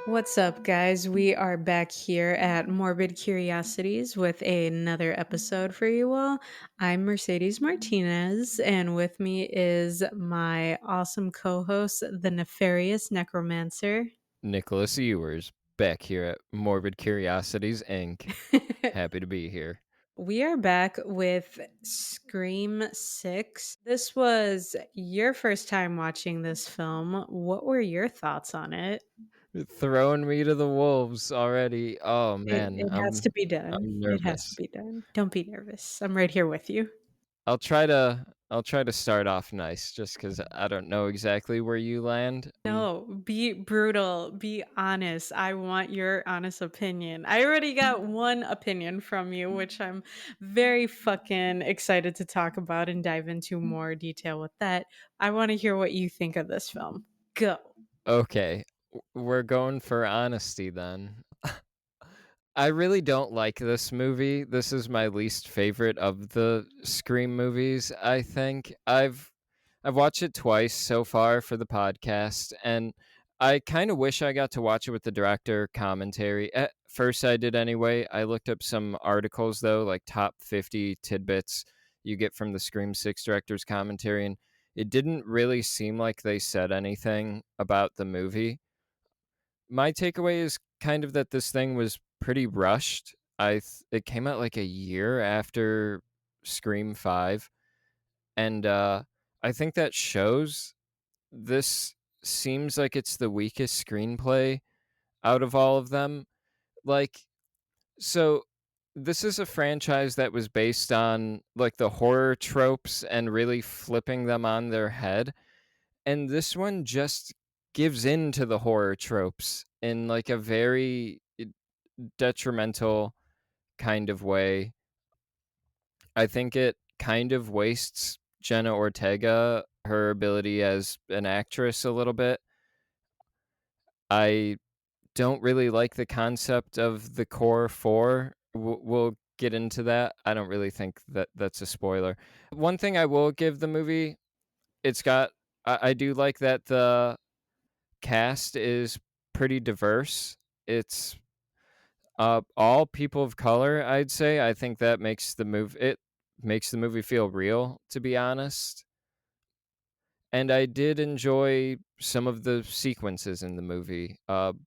What's up, guys? We are back here at Morbid Curiosities with another episode for you all. I'm Mercedes Martinez, and with me is my awesome co host, the nefarious necromancer. Nicholas Ewers, back here at Morbid Curiosities Inc. Happy to be here. We are back with Scream VI. This was your first time watching this film. What were your thoughts on it? Throwing me to the wolves already. Oh It, man, it has to I'm be done. I'm It has to nervous. be done. Don't be nervous. I'm right here with you. I'll try to start off nice just cuz I don't know exactly where you land. No, be brutal, be honest. I want your honest opinion. I already got one opinion from you, which I'm very fucking excited to talk about and dive into more detail with that. I want to hear what you think of this film. Go. Okay, we're going for honesty then. I really don't like this movie. This is my least favorite of the Scream movies, I think. I've watched it twice so far for the podcast, and I kind of wish I got to watch it with the director commentary. At first I did anyway. I looked up some articles though, like top 50 tidbits you get from the Scream 6 director's commentary, and it didn't really seem like they said anything about the movie. My takeaway is kind of that this thing was pretty rushed. It came out like a year after Scream 5, and I think that shows. This seems like it's the weakest screenplay out of all of them. Like, so this is a franchise that was based on like the horror tropes and really flipping them on their head, and this one just gives in to the horror tropes in like a very detrimental kind of way. I think it kind of wastes Jenna Ortega, her ability as an actress, a little bit. I don't really like the concept of the core four. We'll get into that. I don't really think that that's a spoiler. One thing I will give the movie, it's got, I do like that the cast is pretty diverse. It's all people of color, I'd say. I think that makes the movie feel real, to be honest. And I did enjoy some of the sequences in the movie.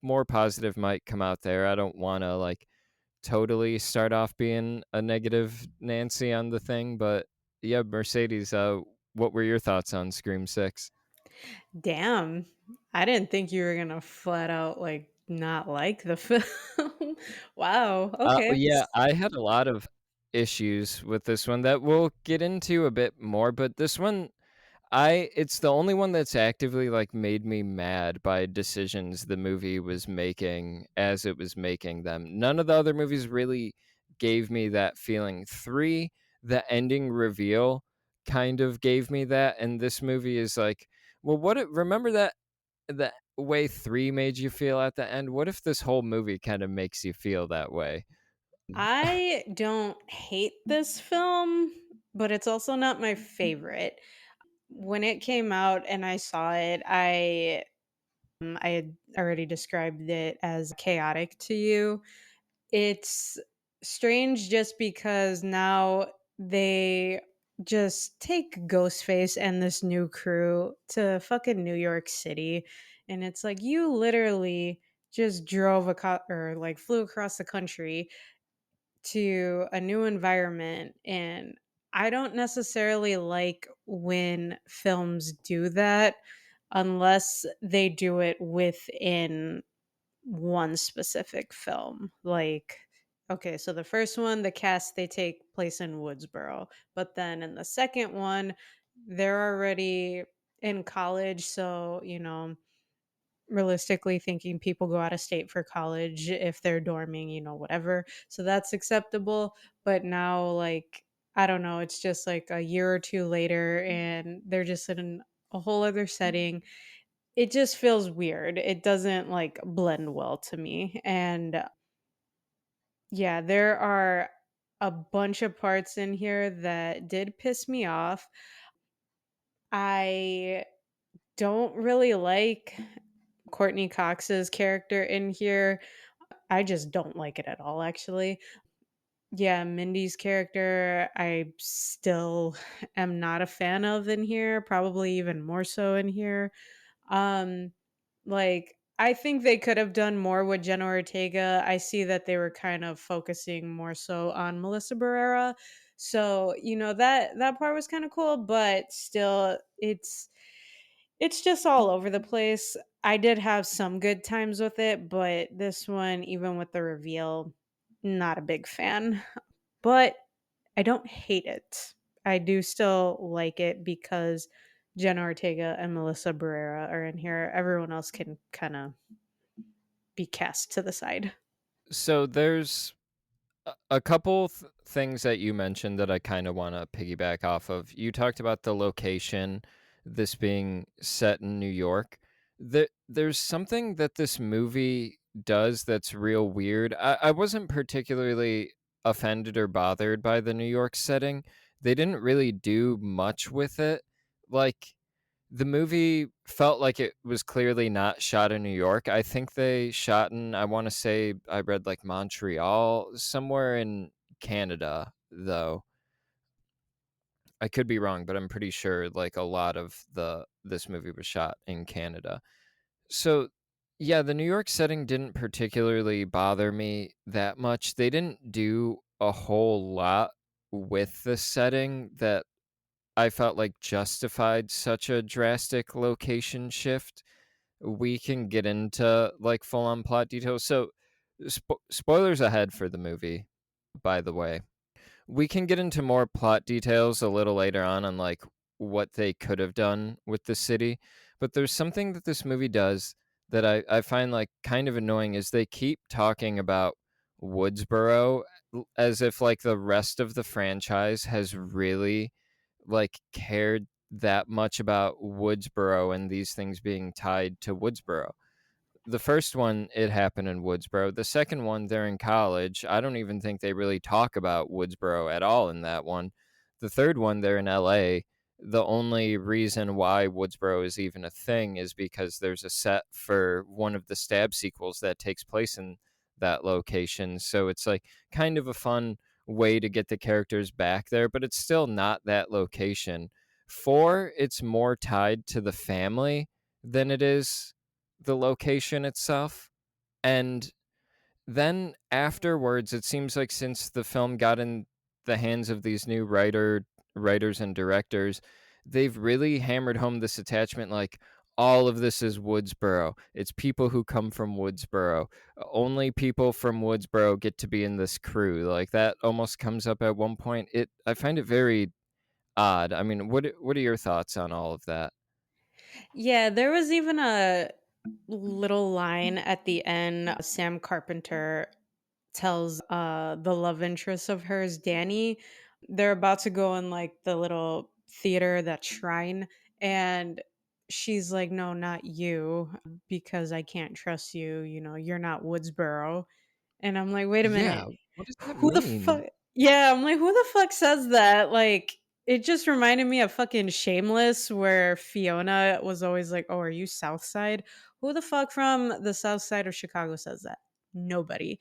More positive might come out there. I don't want to like totally start off being a negative Nancy on the thing, but yeah, Mercedes. What were your thoughts on Scream 6? Damn. I didn't think you were going to flat out like not like the film. Wow. Okay. Yeah, I had a lot of issues with this one that we'll get into a bit more, but this one it's the only one that's actively like made me mad by decisions the movie was making as it was making them. None of the other movies really gave me that feeling. 3, the ending reveal kind of gave me that, and this movie is like, well, remember that the way 3 made you feel at the end? What if this whole movie kind of makes you feel that way? I don't hate this film, but it's also not my favorite. When it came out and I saw it, I had already described it as chaotic to you. It's strange just because now they just take Ghostface and this new crew to fucking New York City, and it's like you literally just drove or like flew across the country to a new environment. And I don't necessarily like when films do that unless they do it within one specific film. Like, okay, so the first one, the cast, they take place in Woodsboro. But then in the second one, they're already in college. So, realistically thinking people go out of state for college if they're dorming, whatever. So that's acceptable. But now, like, I don't know, it's just like a year or two later and they're just in a whole other setting. It just feels weird. It doesn't like blend well to me. And yeah, there are a bunch of parts in here that did piss me off. I don't really like Courtney Cox's character in here. I just don't like it at all, actually. Yeah, Mindy's character, I still am not a fan of in here, probably even more so in here. Um, like, I think they could have done more with Jenna Ortega. I see that they were kind of focusing more so on Melissa Barrera. So, that part was kind of cool, but still it's just all over the place. I did have some good times with it, but this one, even with the reveal, not a big fan. But I don't hate it. I do still like it because Jenna Ortega and Melissa Barrera are in here. Everyone else can kind of be cast to the side. So there's a couple things that you mentioned that I kind of want to piggyback off of. You talked about the location, this being set in New York. There's something that this movie does that's real weird. I wasn't particularly offended or bothered by the New York setting. They didn't really do much with it. Like, the movie felt like it was clearly not shot in New York. I think they shot in, I wanna say I read, like, Montreal, somewhere in Canada, though. I could be wrong, but I'm pretty sure, like, a lot of this movie was shot in Canada. So, yeah, the New York setting didn't particularly bother me that much. They didn't do a whole lot with the setting that I felt like justified such a drastic location shift. We can get into like full on plot details. So, spoilers ahead for the movie, by the way. We can get into more plot details a little later on like what they could have done with the city. But there's something that this movie does that I find like kind of annoying is they keep talking about Woodsboro as if like the rest of the franchise has really like cared that much about Woodsboro and these things being tied to Woodsboro. The first one, it happened in Woodsboro. The second one, they're in college. I don't even think they really talk about Woodsboro at all in that one. The third one, they're in LA. The only reason why Woodsboro is even a thing is because there's a set for one of the Stab sequels that takes place in that location. So it's like kind of a fun way to get the characters back there, but it's still not that location. Four, it's more tied to the family than it is the location itself. And then afterwards, it seems like since the film got in the hands of these new writers and directors, they've really hammered home this attachment like all of this is Woodsboro. It's people who come from Woodsboro. Only people from Woodsboro get to be in this crew. Like that almost comes up at one point. It I find it very odd. I mean, what are your thoughts on all of that? Yeah, there was even a little line at the end. Sam Carpenter tells the love interest of hers, Danny, they're about to go in like the little theater, that shrine, and she's like, "No, not you, because I can't trust you, you're not Woodsboro." And I'm like, "Wait a Yeah, minute. what does that Who the mean? fuck?" Yeah, I'm like, "Who the fuck says that?" Like, it just reminded me of fucking Shameless, where Fiona was always like, "Oh, are you South Side?" Who the fuck from the South Side of Chicago says that? Nobody.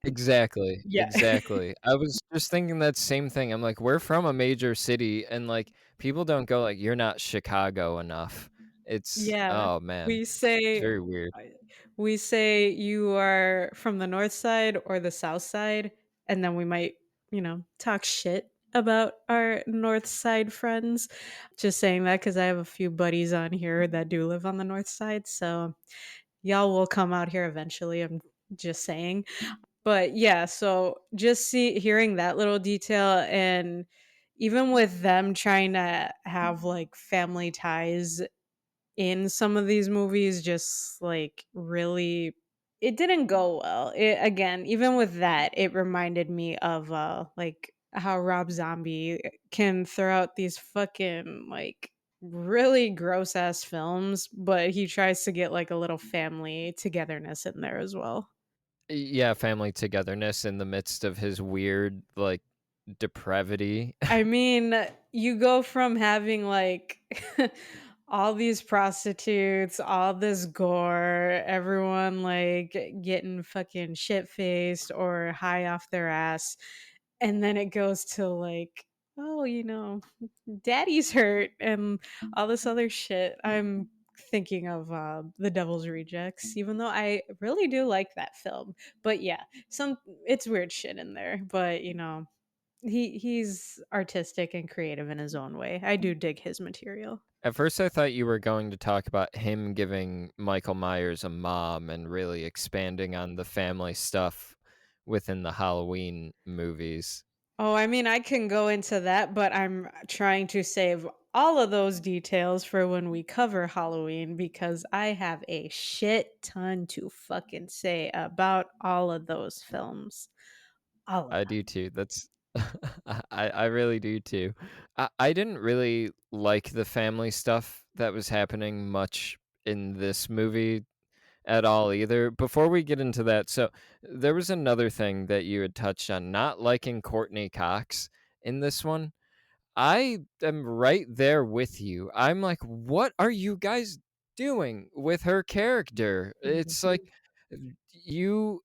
Exactly, Yeah. exactly. I was just thinking that same thing. I'm like, we're from a major city, and like people don't go like, "You're not Chicago enough." It's Yeah, oh man, we it's say very weird. I we say you are from the north side or the south side, and then we might, talk shit about our north side friends. Just saying that because I have a few buddies on here that do live on the north side, so y'all will come out here eventually, I'm just saying. But yeah, so just hearing that little detail, and even with them trying to have, like, family ties in some of these movies, just like really it didn't go well. Again, even with that, it reminded me of like how Rob Zombie can throw out these fucking like really gross ass films, but he tries to get like a little family togetherness in there as well. Yeah, family togetherness in the midst of his weird like depravity. I mean, you go from having like all these prostitutes, all this gore, everyone like getting fucking shit faced or high off their ass. And then it goes to like, oh, daddy's hurt and all this other shit. I'm thinking of The Devil's Rejects, even though I really do like that film. But yeah, some it's weird shit in there. But he's artistic and creative in his own way. I do dig his material. At first, I thought you were going to talk about him giving Michael Myers a mom and really expanding on the family stuff within the Halloween movies. Oh, I mean, I can go into that, but I'm trying to save all of those details for when we cover Halloween because I have a shit ton to fucking say about all of those films. All of I do too. That's I really do too. I didn't really like the family stuff that was happening much in this movie at all either. Before we get into that, so there was another thing that you had touched on, not liking Courtney Cox in this one. I am right there with you. I'm like, what are you guys doing with her character? It's like them. you.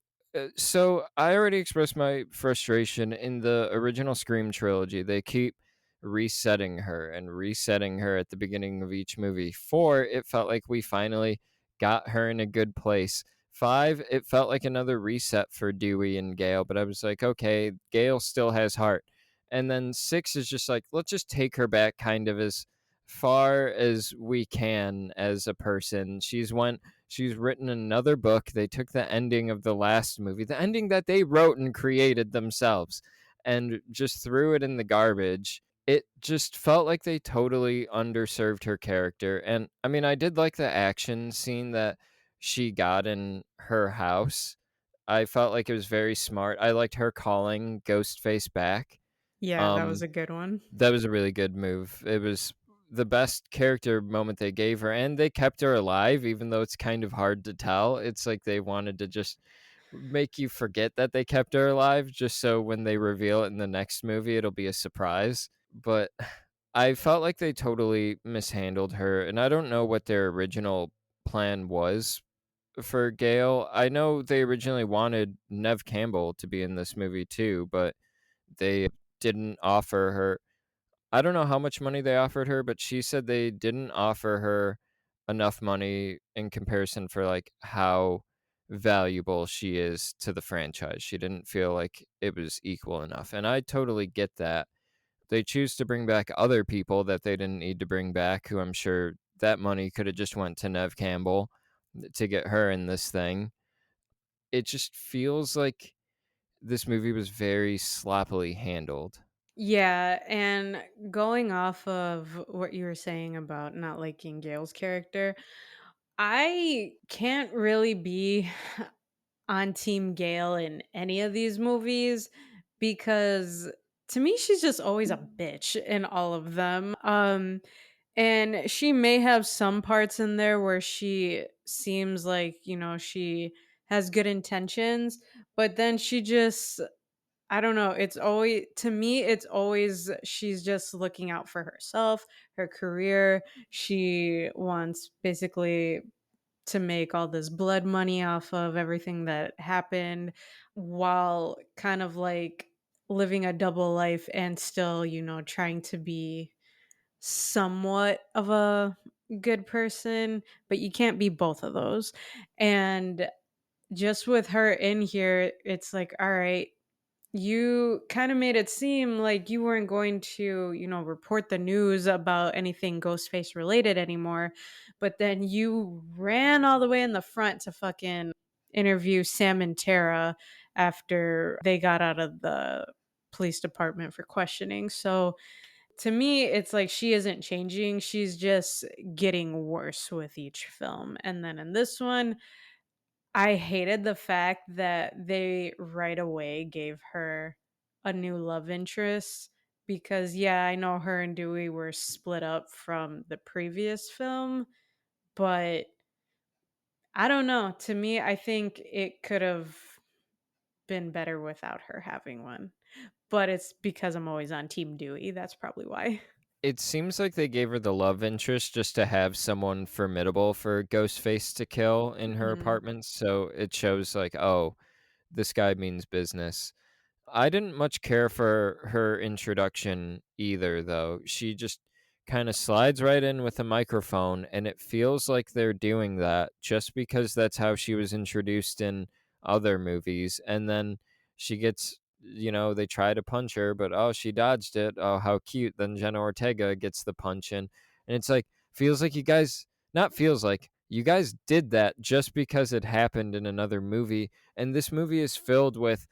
So I already expressed my frustration in the original Scream trilogy. They keep resetting her at the beginning of each movie. Four, it felt like we finally got her in a good place. Five, it felt like another reset for Dewey and Gale, but I was like, okay, Gale still has heart. And then six is just like, let's just take her back kind of as far as we can as a person. She's written another book. They took the ending of the last movie, the ending that they wrote and created themselves, and just threw it in the garbage. It just felt like they totally underserved her character. And I mean, I did like the action scene that she got in her house. I felt like it was very smart. I liked her calling Ghostface back. Yeah, that was um, a good one. that was a really good move. It was the best character moment they gave her, and they kept her alive, even though it's kind of hard to tell. It's like they wanted to just make you forget that they kept her alive, just so when they reveal it in the next movie, it'll be a surprise. But I felt like they totally mishandled her, and I don't know what their original plan was for Gail. I know they originally wanted Nev Campbell to be in this movie too, but they didn't offer her. I don't know how much money they offered her, but she said they didn't offer her enough money in comparison for like how valuable she is to the franchise. She didn't feel like it was equal enough. And I totally get that. They choose to bring back other people that they didn't need to bring back, who I'm sure that money could have just went to Nev Campbell to get her in this thing. It just feels like this movie was very sloppily handled. Yeah, and going off of what you were saying about not liking Gail's character, I can't really be on Team Gale in any of these movies because to me she's just always a bitch in all of them. And she may have some parts in there where she seems like, she has good intentions, but then she just I don't know, it's always to me it's always she's just looking out for herself, her career. She wants basically to make all this blood money off of everything that happened while kind of like living a double life and still, trying to be somewhat of a good person, but you can't be both of those. And just with her in here, it's like, all right, you kind of made it seem like you weren't going to, report the news about anything Ghostface related anymore. But then you ran all the way in the front to fucking interview Sam and Tara after they got out of the police department for questioning. So to me, it's like she isn't changing. She's just getting worse with each film. And then in this one, I hated the fact that they right away gave her a new love interest because, yeah, I know her and Dewey were split up from the previous film, but I don't know. To me, I think it could have been better without her having one. But it's because I'm always on Team Dewey. That's probably why. It seems like they gave her the love interest just to have someone formidable for Ghostface to kill in her Mhm. apartment, so it shows like, "Oh, this guy means business." I didn't much care for her introduction either, though. She just kind of slides right in with a microphone, and it feels like they're doing that just because that's how she was introduced in other movies. And then she gets, they try to punch her, but oh, she dodged it. Oh, how cute. Then Jenna Ortega gets the punch in. And it's like, feels like you guys, not feels like, you guys did that just because it happened in another movie. And this movie is filled with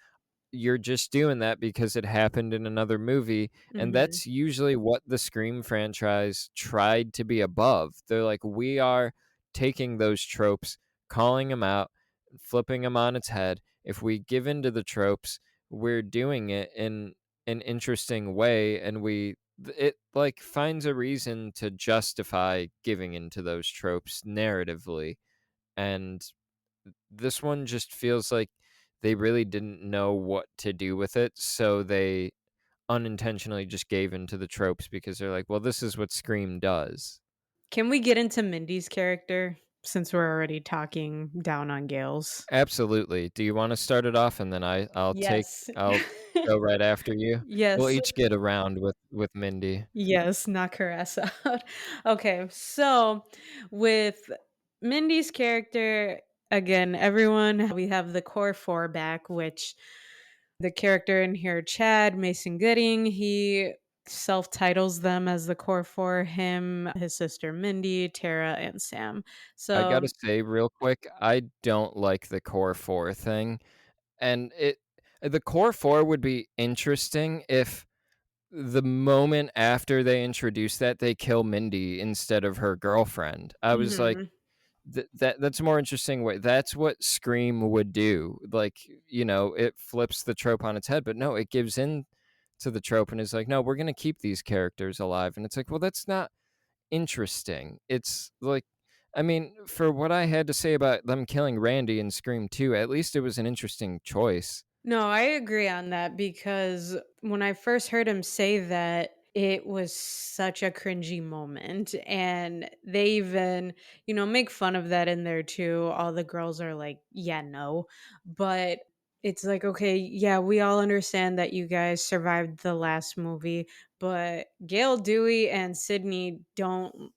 you're just doing that because it happened in another movie, and Mhm. that's usually what the Scream franchise tried to be above. They're like, "We are taking those tropes, calling them out, flipping them on its head. If we give into the tropes, we're doing it in an interesting way, and it, like, finds a reason to justify giving into those tropes narratively." And this one just feels like they really didn't know what to do with it, so they unintentionally just gave into the tropes because they're like, "Well, this is what Scream does." Can we get into Mindy's character since we're already talking down on Gale's? Absolutely. Do you wanna start it off, and then Yes. I'll go right after you? We'll Yes. each get around with Mindy. Yes, knock her ass out. Okay, so with Mindy's character, again, everyone, we have the core four back, which the character in here, Chad Mason Gooding, he self titles them as the core four him, his sister Mindy, Tara, and Sam. I gotta So, say real quick, I don't like the core 4 thing, and the core 4 would be interesting if the moment after they introduce that, they kill Mindy instead of her girlfriend. I was like, mhm. that's a more interesting way. That's what Scream would do. Like, it flips the trope on its head, but no, it gives in to the trope and is like, no, we're gonna keep these characters alive. And it's like, well, that's not interesting. It's like, I mean, for what I had to say about them killing Randy in Scream 2, at least it was an interesting choice. No, I agree on that because when I first heard him say that, it was such a cringy moment. And they even, make fun of that in there too. All the girls are like, yeah, no. But it's like, okay, yeah, we all understand that you guys survived the last movie, but Gail Dewey and Sydney don't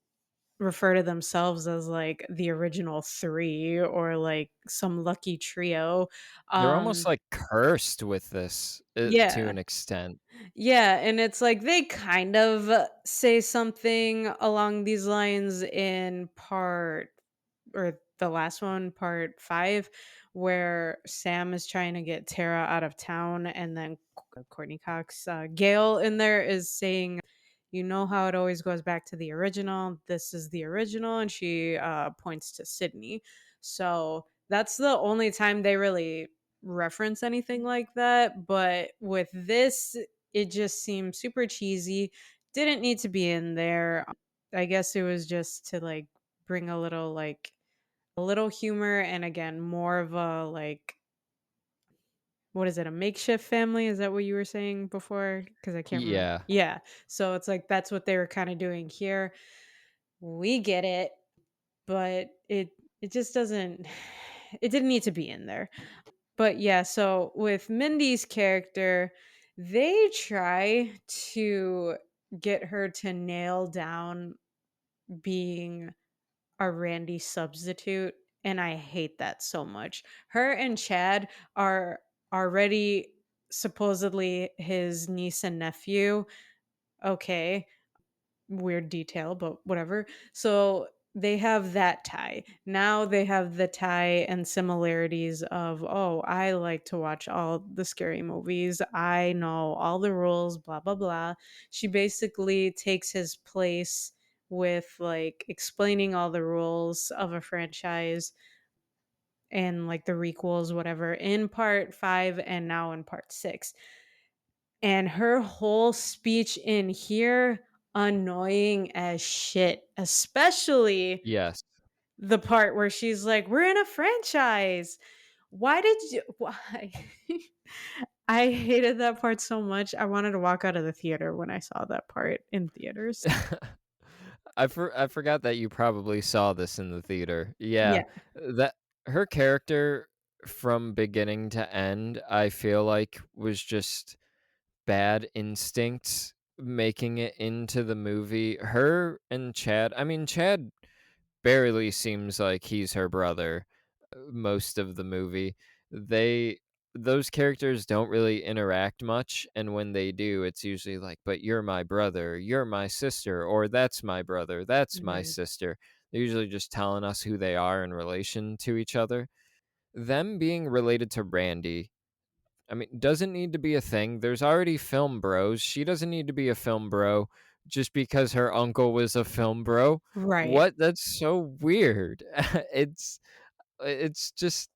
refer to themselves as like the original three or like some lucky trio. They're almost Um, like cursed with this to yeah. an extent. Yeah, and it's like they kind of say something along these lines in part or the last one, part 5, where Sam is trying to get Tara out of town, and then Courtney Cox, Gail in there is saying, "You know how it always goes back to the original. This is the original," and she points to Sydney. So that's the only time they really reference anything like that. But with this, it just seemed super cheesy. Didn't need to be in there. I guess it was just to like bring a little humor and again more of a like what is it, a makeshift family? Is that what you were saying before? Because I can't remember. Yeah. Yeah. So it's like that's what they were kind of doing here. We get it, but it just doesn't it didn't need to be in there. But yeah, so with Mindy's character, they try to get her to nail down being a Randy substitute, and I hate that so much. Her and Chad are already supposedly his niece and nephew. Okay, weird detail, but whatever. So they have that tie. Now they have the tie and similarities of, oh, I like to watch all the scary movies. I know all the rules, blah, blah, blah. She basically takes his place with like explaining all the rules of a franchise and like the requels, whatever, in part 5 and now in part 6. And her whole speech in here, annoying as shit, especially Yes. the part where she's like, "We're in a franchise. Why did you why?" I hated that part so much, I wanted to walk out of the theater when I saw that part in theaters. I forgot that you probably saw this in the theater. Yeah, Yeah, that her character from beginning to end, I feel like was just bad instincts making it into the movie. Her and Chad, I mean, Chad barely seems like he's her brother most of the movie. They those characters don't really interact much, and when they do, it's usually like, "But you're my brother, you're my sister," or "That's my brother, that's my mhm, sister." They're usually just telling us who they are in relation to each other. Them being related to Randy, I mean, doesn't need to be a thing. There's already film bros. She doesn't need to be a film bro just because her uncle was a film bro. right. What? That's so weird. It's just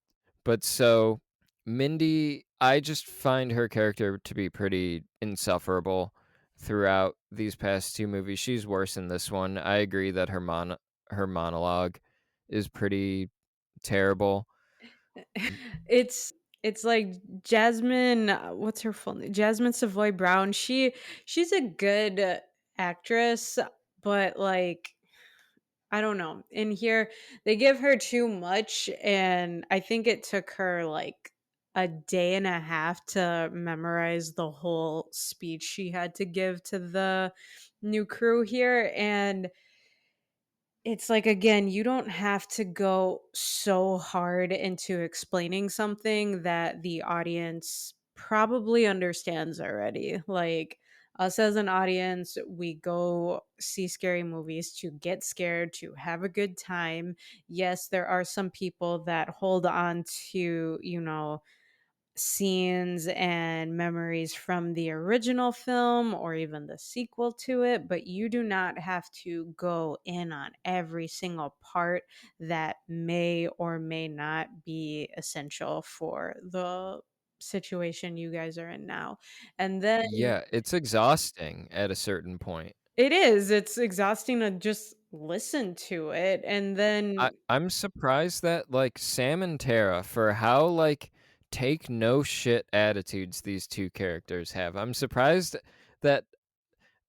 but so Mindy, I just find her character to be pretty insufferable throughout these past two movies. She's worse in this one. I agree that her monologue is pretty terrible. It's it's like Jasmine, what's her full name? Jasmine Savoy Brown. She's a good actress, but like I don't know. In here, they give her too much, and I think it took her like a day and a half to memorize the whole speech she had to give to the new crew here. And it's like, again, you don't have to go so hard into explaining something that the audience probably understands already. Like, us as an audience, we go see scary movies to get scared, to have a good time. Yes, there are some people that hold on to, scenes and memories from the original film or even the sequel to it, but you do not have to go in on every single part that may or may not be essential for the situation you guys are in now. And then Yeah, it's exhausting at a certain point. it's exhausting to just listen to it. And then I'm surprised that, like, Sam and Tara, for how, like, take no shit attitudes these 2 characters have, I'm surprised that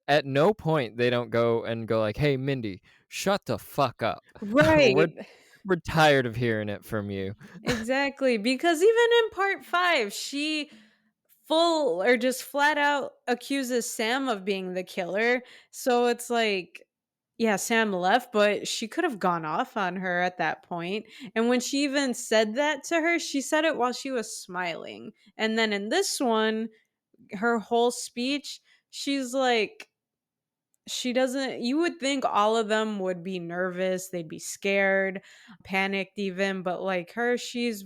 at no point they don't go like, "Hey, Mindy, shut the fuck up. We're right. we're tired of hearing it from you." Exactly, because even in part 5, she full or just flat out accuses Sam of being the killer. So it's like, yeah, Sam left, but she could have gone off on her at that point. And when she even said that to her, she said it while she was smiling. And then in this one, her whole speech, she's like, she doesn't, you would think all of them would be nervous, they'd be scared, panicked even, but like her, she's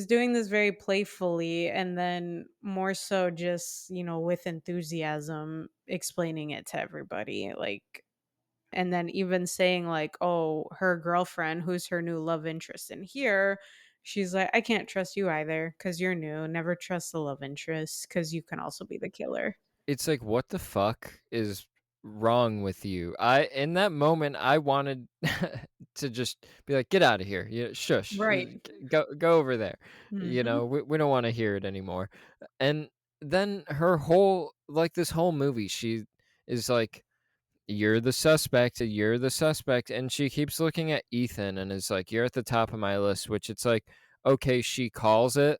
doing this very playfully and then more so just, with enthusiasm explaining it to everybody. Like, and then even saying, like, oh, her girlfriend, who's her new love interest in here, she's like, I can't trust you either because you're new. Never trust the love interest because you can also be the killer. It's like, "What the fuck is wrong with you?" I in that moment, I wanted to just be like, "Get out of here. You shush. Right. Go over there." Hmm. We don't wanna hear it anymore. And then her whole like, this whole movie, she is like, you're the suspect," and she keeps looking at Ethan and is like, "You're at the top of my list," which it's like, okay, she calls it,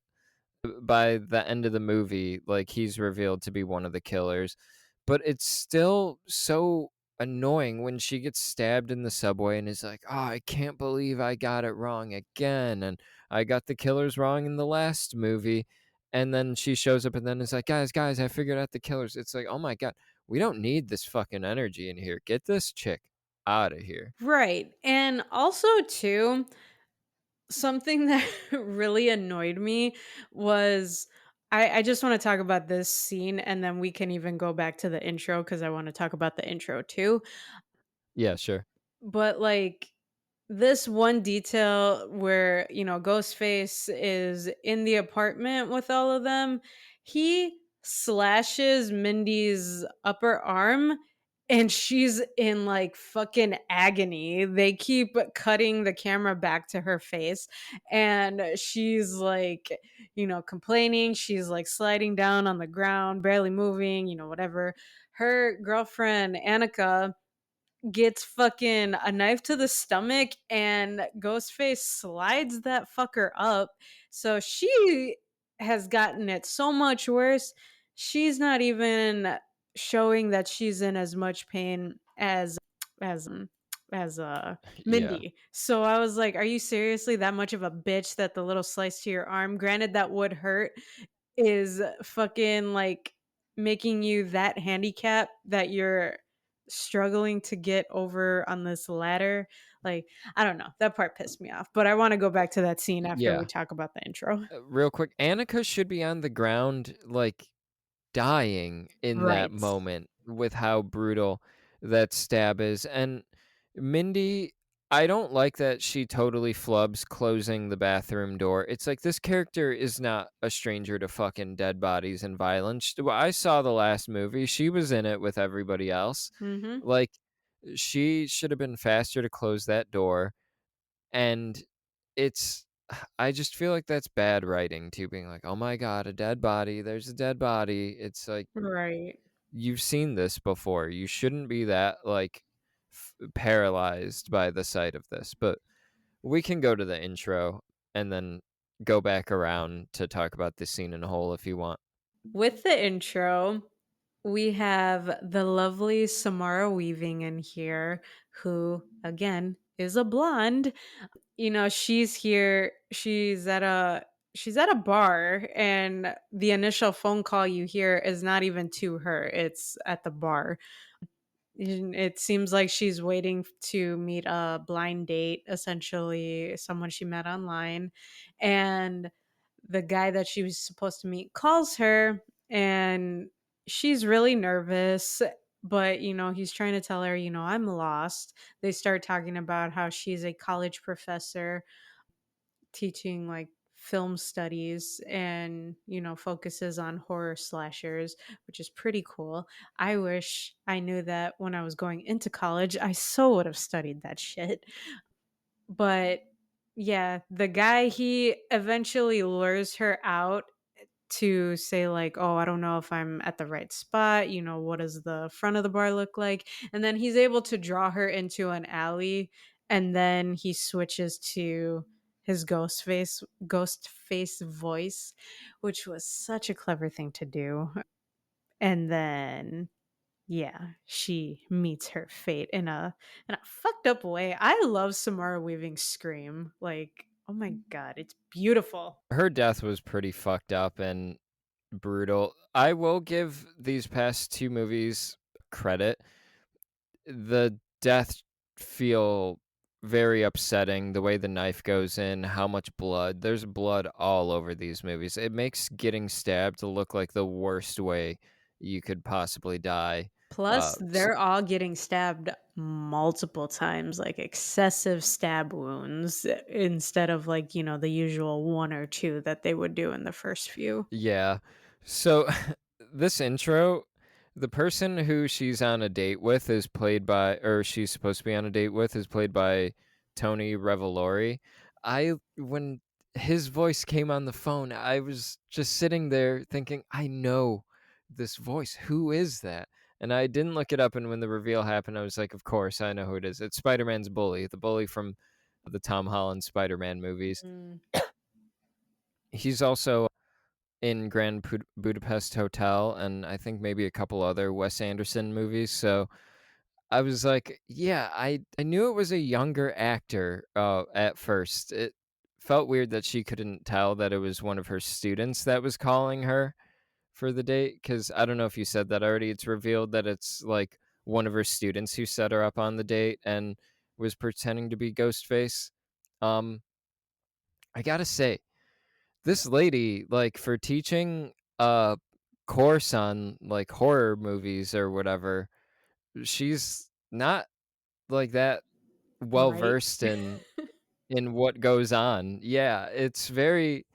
by the end of the movie, like, he's revealed to be one of the killers, but it's still so annoying when she gets stabbed in the subway and is like, "Oh, I can't believe I got it wrong again, and I got the killers wrong in the last movie," and then she shows up and then is like, Guys, I figured out the killers." It's like, "Oh my god, we don't need this fucking energy in here. Get this chick out of here." Right. And also, too, something that really annoyed me was I just want to talk about this scene and then we can even go back to the intro because I want to talk about the intro too. Yeah, sure. But like this one detail where, Ghostface is in the apartment with all of them, he slashes Mindy's upper arm and she's in like fucking agony. They keep cutting the camera back to her face, and she's like, complaining. She's like sliding down on the ground, barely moving, whatever. Her girlfriend, Annika, gets fucking a knife to the stomach, and Ghostface slides that fucker up. So she has gotten it so much worse. She's not even showing that she's in as much pain as as Yeah. Mindy. So I was like, are you seriously that much of a bitch that the little slice to your arm, granted that would hurt, is fucking like making you that handicap that you're struggling to get over on this ladder? Like, I don't know. That part pissed me off. But I want to go back to that scene after we Yeah. talk about the intro. Real quick, Annika should be on the ground, like, dying in that Right. moment with how brutal that stab is, and Mindy, I don't like that she totally flubs closing the bathroom door. It's like, this character is not a stranger to fucking dead bodies and violence. Well, I saw the last movie, she was in it with everybody else. Mhm. Like, she should have been faster to close that door, and it's I just feel like that's bad writing too, being like, "Oh my god, a dead body, there's a dead body." It's like, Right. you've seen this before. You shouldn't be that, like, paralyzed by the sight of this, but we can go to the intro and then go back around to talk about this scene in a whole if you want. With the intro, we have the lovely Samara Weaving in here, who, again, is a blonde. She's here, she's at a bar, and the initial phone call you hear is not even to her, it's at the bar. And it seems like she's waiting to meet a blind date, essentially someone she met online, and the guy that she was supposed to meet calls her, and she's really nervous, but he's trying to tell her, I'm lost. They start talking about how she's a college professor teaching like film studies, and focuses on horror slashers, which is pretty cool. I wish I knew that when I was going into college. I so would have studied that shit. But yeah, the guy, he eventually lures her out to say like, "Oh, I don't know if I'm at the right spot, what does the front of the bar look like?" And then he's able to draw her into an alley, and then he switches to his ghost face voice, which was such a clever thing to do. And then yeah, she meets her fate in a fucked up way. I love Samara Weaving's scream. Like, oh my god, it's beautiful. Her death was pretty fucked up and brutal. I will give these past 2 movies credit. The death feel very upsetting, the way the knife goes in, how much blood. There's blood all over these movies. It makes getting stabbed to look like the worst way you could possibly die. Plus, S they're all getting stabbed multiple times, like excessive stab wounds, instead of like, the usual one or two that they would do in the first few. Yeah. So this intro, the person who she's on a date with is played by, or she's supposed to be on a date with, is played by Tony Revolori. When his voice came on the phone, I was just sitting there thinking, I know this voice. Who is that? And I didn't look it up. And when the reveal happened, I was like, of course, I know who it is. It's Spider Man's bully, the bully from the Tom Holland Spider Man movies. Mm. He's also in Grand Budapest Hotel, and I think maybe a couple other Wes Anderson movies. So I was like, yeah, I knew it was a younger actor at first. It felt weird that she couldn't tell that it was one of her students that was calling her for the date, because I don't know if you said that already. It's revealed that it's like one of her students who set her up on the date and was pretending to be Ghostface. Um, I gotta say, this lady, like, for teaching a course on, like, horror movies or whatever, she's not, like, that well Right? versed in what goes on. Yeah, it's very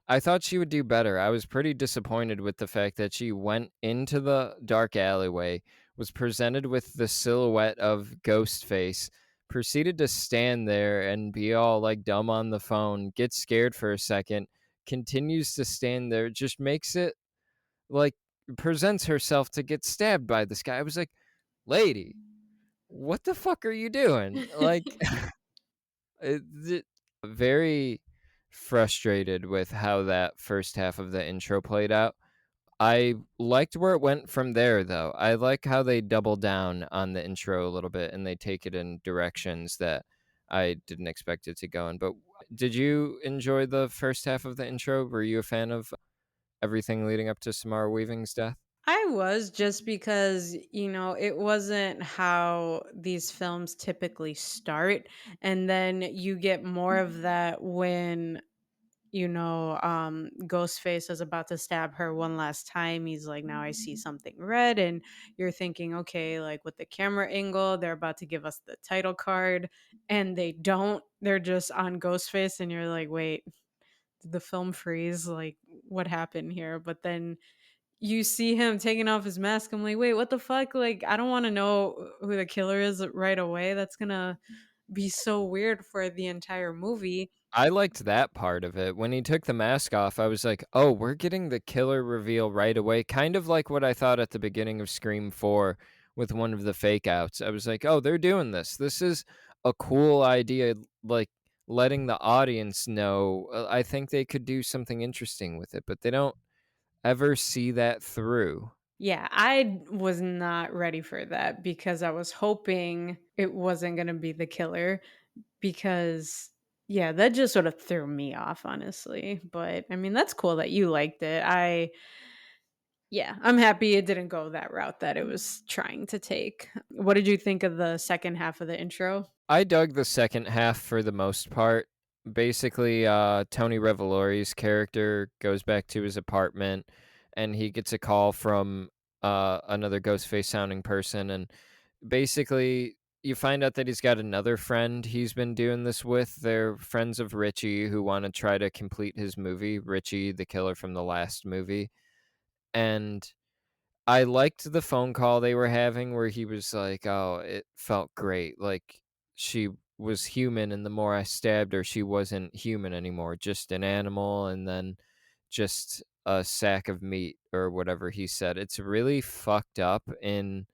I thought she would do better. I was pretty disappointed with the fact that she went into the dark alleyway was presented with the silhouette of Ghostface, proceeded to stand there and be all like dumb on the phone, gets scared for a second, continues to stand there, just makes it like presents herself to get stabbed by this guy. I was like, lady, what the fuck are you doing? Like, very frustrated with how that first half of the intro played out. I liked where it went from there, though. I like how they double down on the intro a little bit and they take it in directions that I didn't expect it to go in. But did you enjoy the first half of the intro? Were you a fan of everything leading up to Samara Weaving's death? I was, just because, it wasn't how these films typically start. And then you get more of that when, Ghostface is about to stab her one last time. He's like, now I see something red. And you're thinking, okay, like with the camera angle, they're about to give us the title card. And they don't. They're just on Ghostface. And you're like, wait, did the film freeze? Like, what happened here? But then you see him taking off his mask. I'm like, wait, what the fuck? Like, I don't want to know who the killer is right away. That's gonna be so weird for the entire movie. I liked that part of it. When he took the mask off, I was like, "Oh, we're getting the killer reveal right away." Kind of like what I thought at the beginning of Scream 4 with one of the fake outs. I was like, "Oh, they're doing this. This is a cool idea, like letting the audience know. I think they could do something interesting with it, but they don't ever see that through." Yeah, I was not ready for that because I was hoping it wasn't gonna be the killer, because yeah, that just sort of threw me off, honestly. But I mean, that's cool that you liked it. Yeah, I'm happy it didn't go that route that it was trying to take. What did you think of the second half of the intro? I dug the second half for the most part. Basically, Tony Revolori's character goes back to his apartment and he gets a call from another Ghostface sounding person. And basically, you find out that he's got another friend he's been doing this with. They're friends of Richie who want to try to complete his movie, Richie, the killer from the last movie. And I liked the phone call they were having where he was like, "Oh, it felt great. Like she was human and the more I stabbed her, she wasn't human anymore, just an animal and then just a sack of meat," or whatever he said. It's really fucked up in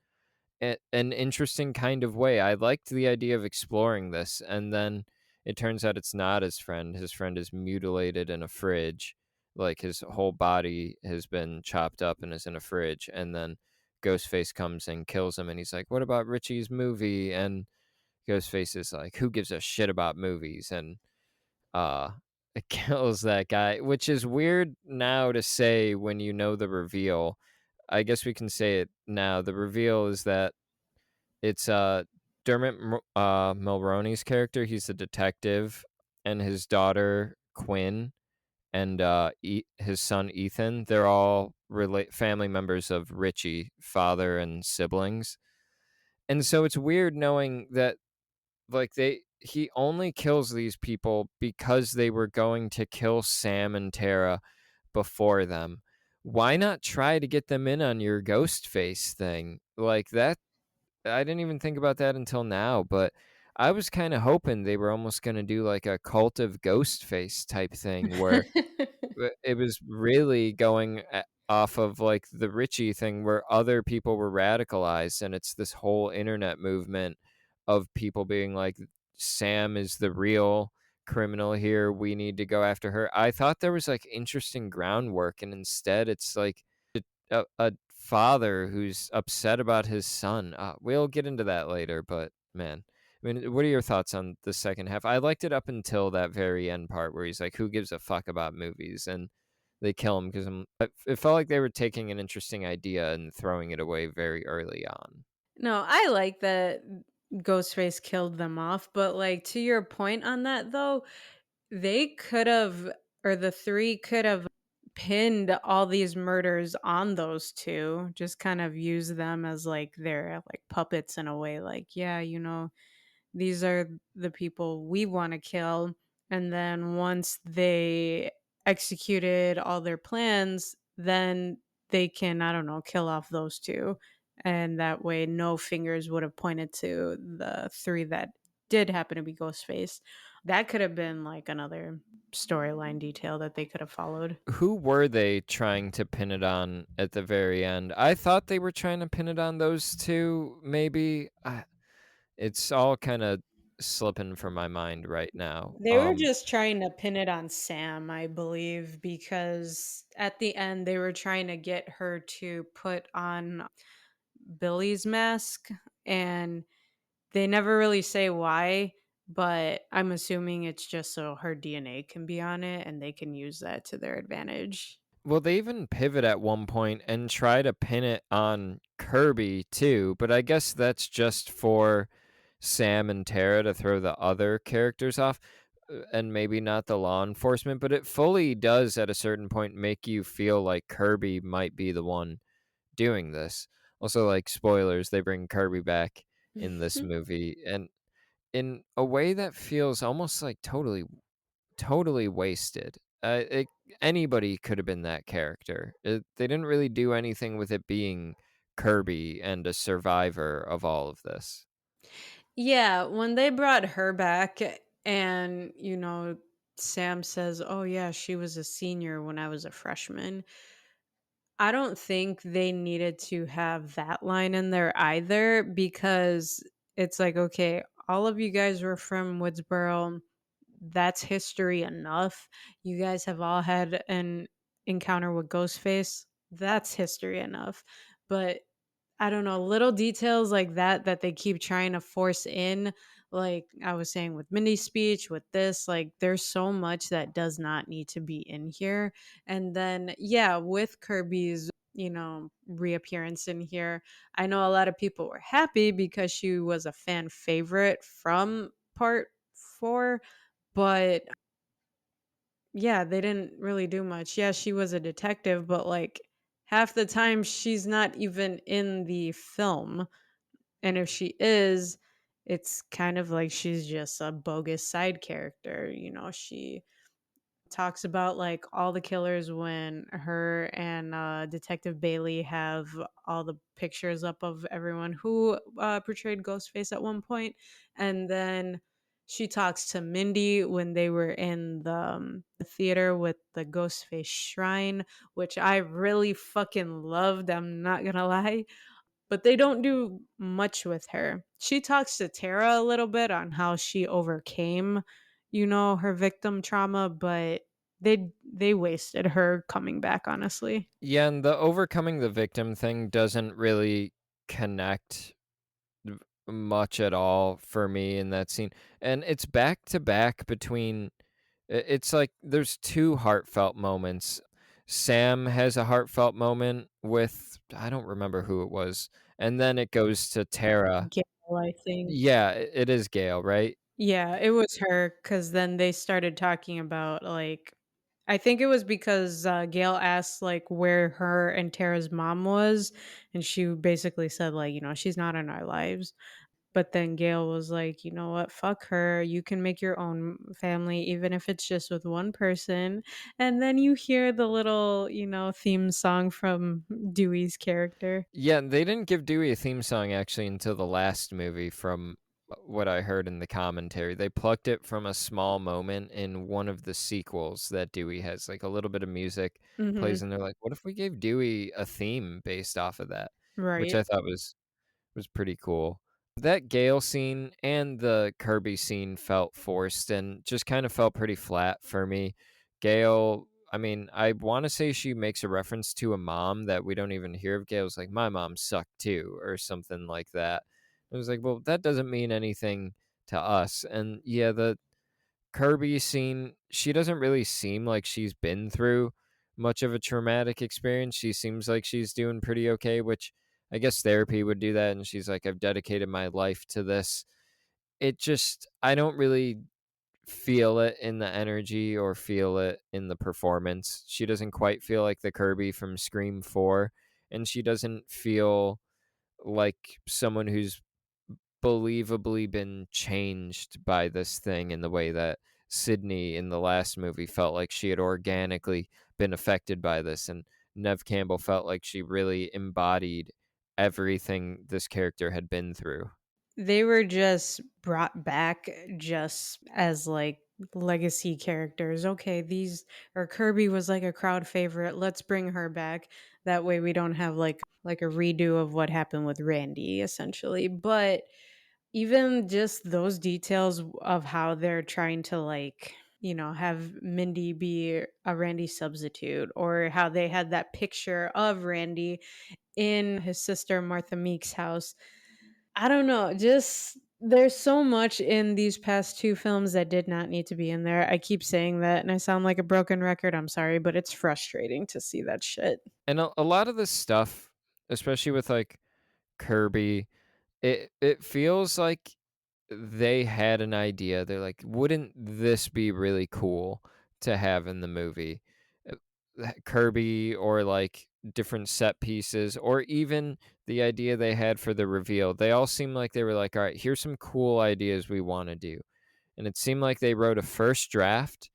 an interesting kind of way. I liked the idea of exploring this, and then it turns out it's not his friend. His friend is mutilated in a fridge, like his whole body has been chopped up and is in a fridge. And then Ghostface comes and kills him, and he's like, "What about Richie's movie?" And Ghostface is like, "Who gives a shit about movies?" And uh, it kills that guy, which is weird now to say when you know the reveal. I guess we can say it now. The reveal is that it's, Mulroney's character, he's a detective, and his daughter, Quinn, and, his son, Ethan, they're all family members of Richie, father and siblings, and so it's weird knowing that, like, he only kills these people because they were going to kill Sam and Tara before them. Why not try to get them in on your ghost face thing? Like, that I didn't even think about that until now, but I was kinda hoping they were almost gonna do, like, a cult of Ghostface type thing where it was really going off of, like, the Richie thing where other people were radicalized, and it's this whole internet movement of people being like, "Sam is the real criminal here, we need to go after her." I thought there was, like, interesting groundwork, and instead it's like a father who's upset about his son. We'll get into that later, but man, I mean, what are your thoughts on the second half? I liked it up until that very end part where he's like, "Who gives a fuck about movies?" and they kill him because it felt like they were taking an interesting idea and throwing it away very early on. No, I like that Ghostface killed them off, but like to your point on that though, they could have, or the three could have pinned all these murders on those two, just kind of use them as like their like puppets in a way, like, yeah, these are the people we want to kill. And then once they executed all their plans, then they can, I don't know, kill off those two. and that way no fingers would have pointed to the 3 that did happen to be Ghostface. That could have been, like, another storyline detail that they could have followed. Who were they trying to pin it on at the very end? I thought they were trying to pin it on those 2, maybe? It's all kinda slipping from my mind right now. They were just trying to pin it on Sam, I believe, because at the end, they were trying to get her to put on Billy's mask, and they never really say why, but I'm assuming it's just so her DNA can be on it and they can use that to their advantage. Well, they even pivot at one point and try to pin it on Kirby too, but I guess that's just for Sam and Tara to throw the other characters off, and maybe not the law enforcement, but it fully does at a certain point make you feel like Kirby might be the one doing this. Also, like, spoilers, they bring Kirby back in this movie, and in a way that feels almost like totally wasted. Anybody could have been that character. They didn't really do anything with it being Kirby and a survivor of all of this. Yeah, when they brought her back and, Sam says, "Oh yeah, she was a senior when I was a freshman." I don't think they needed to have that line in there either because it's like, okay, all of you guys were from Woodsboro. That's history enough. You guys have all had an encounter with Ghostface. That's history enough. But I don't know, little details like that that they keep trying to force in, like I was saying with Mindy's speech, with this, like there's so much that does not need to be in here. And then yeah, with Kirby's, reappearance in here, I know a lot of people were happy because she was a fan favorite from part 4, but yeah, they didn't really do much. Yeah, she was a detective, but like half the time she's not even in the film. And if she is, it's kind of like she's just a bogus side character. She talks about like all the killers when her and Detective Bailey have all the pictures up of everyone who portrayed Ghostface at one point. And then she talks to Mindy when they were in the theater with the Ghostface shrine, which I really fucking loved. I'm not gonna lie, but they don't do much with her. She talks to Tara a little bit on how she overcame, her victim trauma, but they wasted her coming back, honestly. Yeah, and the overcoming the victim thing doesn't really connect much at all for me in that scene. And it's back to back between it's like there's two heartfelt moments. Sam has a heartfelt moment with I don't remember who it was. And then it goes to Tara. Gail, I think. Yeah, it is Gail, right? Yeah, it was her because then they started talking about like I think it was because Gail asked like where her and Tara's mom was, and she basically said like she's not in our lives. But then Gail was like, "You know what? Fuck her. You can make your own family, even if it's just with one person." And then you hear the little, theme song from Dewey's character. Yeah, they didn't give Dewey a theme song actually until the last movie from what I heard in the commentary. They plucked it from a small moment in one of the sequels that Dewey has, like a little bit of music plays Mhm. and they're like, "What if we gave Dewey a theme based off of that?" Which Right. I thought was pretty cool. That Gale scene and the Kirby scene felt forced and just kind of felt pretty flat for me. Gale, I mean, I want to say she makes a reference to a mom that we don't even hear of. Gale's like, my mom sucked too, or something like that. I was like, well, that doesn't mean anything to us. And yeah, the Kirby scene, she doesn't really seem like she's been through much of a traumatic experience. She seems like she's doing pretty okay, which I guess therapy would do that. And she's like, I've dedicated my life to this. It just, I don't really feel it in the energy or feel it in the performance. She doesn't quite feel like the Kirby from Scream 4. And she doesn't feel like someone who's believably been changed by this thing in the way that Sydney in the last movie felt like she had organically been affected by this, and Nev Campbell felt like she really embodied everything this character had been through. They were just brought back just as, like, legacy characters. Okay, these or Kirby was, like, a crowd favorite, let's bring her back. That way we don't have, like, a redo of what happened with Randy, essentially. But even just those details of how they're trying to, like, have Mindy be a Randy substitute, or how they had that picture of Randy in his sister Martha Meek's house. I don't know, just there's so much in these past 2 films that did not need to be in there. I keep saying that and I sound like a broken record, I'm sorry, but it's frustrating to see that shit. And a lot of this stuff, especially with like Kirby, it feels like they had an idea. They're like, "Wouldn't this be really cool to have in the movie?" Uh, Kirby or like different set pieces or even the idea they had for the reveal. They all seem like they were like, "All right, here's some cool ideas we wanna do." And it seemed like they wrote a first draft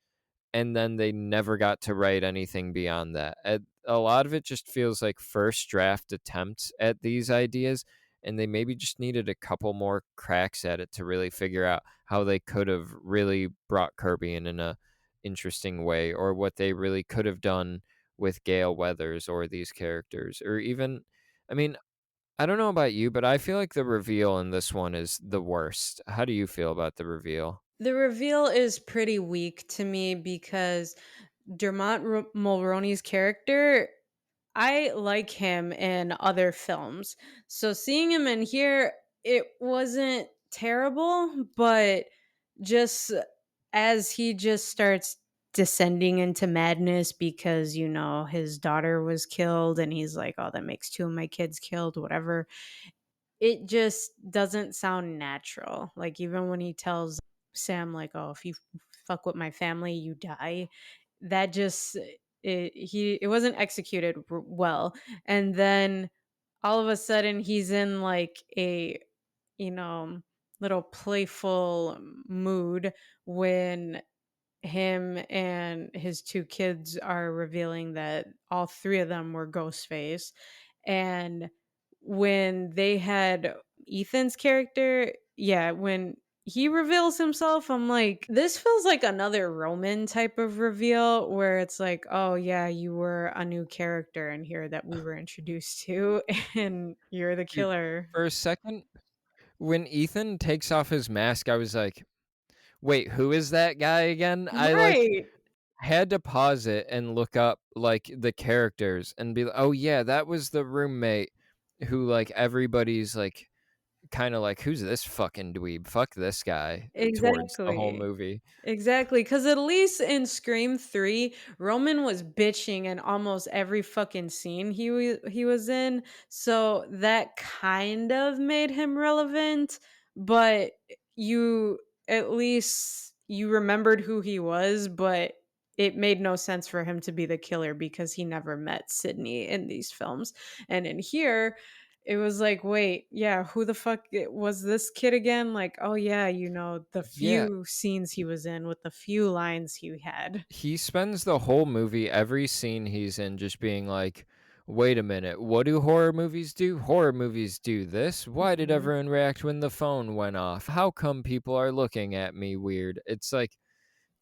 and then they never got to write anything beyond that. A lot of it just feels like first draft attempts at these ideas, and they maybe just needed a couple more cracks at it to really figure out how they could have really brought Kirby in a interesting way, or what they really could have done with Gale Weathers or these characters, or even, I mean, I don't know about you, but I feel like the reveal in this one is the worst. How do you feel about the reveal? The reveal is pretty weak to me because Mulroney's character, I like him in other films. So seeing him in here, it wasn't terrible, but just as he just starts descending into madness because, his daughter was killed and he's like, "Oh, that makes 2 of my kids killed," whatever. It just doesn't sound natural. Like, even when he tells Sam, like, "Oh, if you fuck with my family, you die." That just it wasn't executed well. And then all of a sudden he's in like a, you know, little playful mood when him and his 2 kids are revealing that all 3 of them were Ghostface. And when they had Ethan's character, yeah, when he reveals himself, I'm like, this feels like another Roman type of reveal where it's like, "Oh, yeah, you were a new character in here that we were introduced to, and you're the Dude, killer." for a second, when Ethan takes off his mask, I was like, "Wait, who is that guy again?" I, like, Right. had to pause it and look up, like, the characters and be like, "Oh, yeah, that was the roommate who, like, everybody's, like, kinda like, 'Who's this fucking dweeb? Fuck this guy,' towards the whole Exactly. movie." Exactly, because at least in Scream 3, Roman was bitching in almost every fucking scene he was in, so that kind of made him relevant, but you at least you remembered who he was, but it made no sense for him to be the killer because he never met Sydney in these films, and in here, it was like, "Wait, yeah, who the fuck was this kid again?" Like, "Oh, yeah, the Yeah. few scenes he was in with the few lines he had." He spends the whole movie, every scene he's in, just being like, "Wait a minute, what do horror movies do? Horror movies do this. Why did Mhm. everyone react when the phone went off? How come people are looking at me weird?" It's like,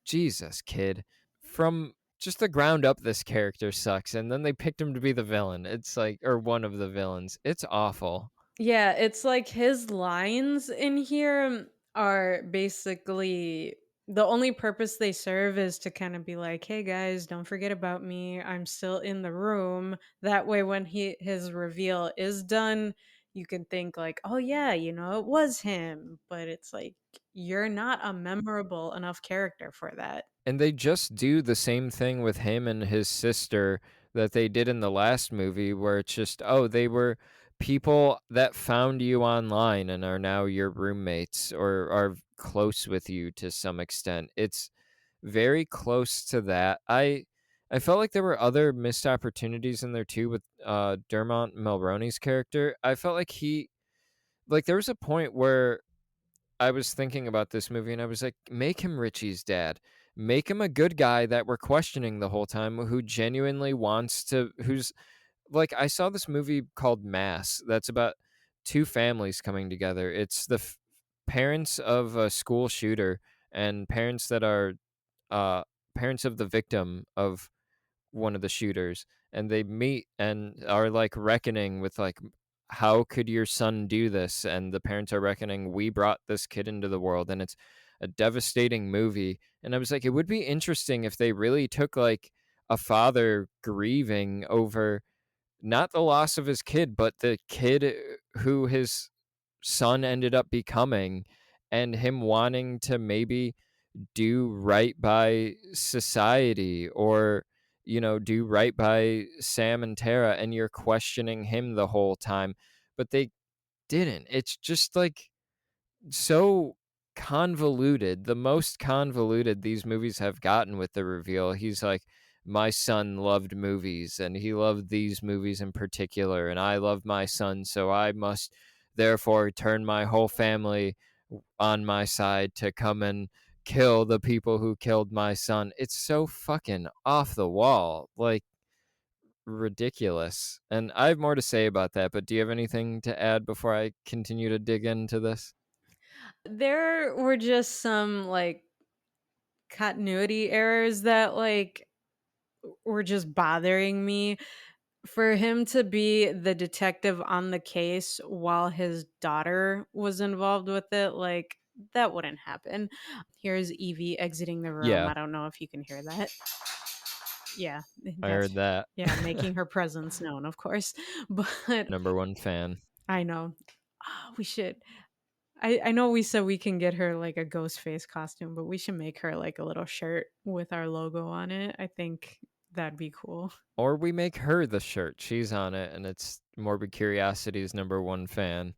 Jesus, kid. From just the ground up, this character sucks, and then they picked him to be the villain. It's like, or one of the villains. It's awful. Yeah, it's like his lines in here are basically the only purpose they serve is to kind of be like, "Hey guys, don't forget about me. I'm still in the room." That way when his reveal is done, you can think like, "Oh yeah, it was him." But it's like you're not a memorable enough character for that. And they just do the same thing with him and his sister that they did in the last movie, where it's just, oh, they were people that found you online and are now your roommates or are close with you to some extent. It's very close to that. I felt like there were other missed opportunities in there too with Dermot Mulroney's character. I felt like there was a point where I was thinking about this movie and I was like, make him Richie's dad. Make him a good guy that we're questioning the whole time, who genuinely wants to, who's like, I saw this movie called Mass that's about 2 families coming together. It's the parents of a school shooter and parents that are, uh, parents of the victim of one of the shooters, and they meet and are, like, reckoning with, like, "How could your son do this?" And the parents are reckoning, "We brought this kid into the world," and it's a devastating movie, and I was like, it would be interesting if they really took, like, a father grieving over not the loss of his kid, but the kid who his son ended up becoming, and him wanting to maybe do right by society or, do right by Sam and Tara, and you're questioning him the whole time. But they didn't. It's just like so convoluted, the most convoluted these movies have gotten with the reveal. He's like, my son loved movies and he loved these movies in particular, and I love my son, so I must therefore turn my whole family on my side to come and kill the people who killed my son. It's so fucking off the wall, like ridiculous. And I have more to say about that, but do you have anything to add before I continue to dig into this? There were just some, like, continuity errors that, like, were just bothering me. For him to be the detective on the case while his daughter was involved with it, like, that wouldn't happen. Here's Evie exiting the room. Yeah, I don't know if you can hear that. Yeah, I that's heard that. yeah, making her presence known, of course. But Number 1 fan. I know. Ah, we should I know we said we can get her, like, a Ghostface costume, but we should make her, like, a little shirt with our logo on it. I think that'd be cool. Or we make her the shirt. She's on it, and it's Morbid Curiosity's number 1 fan.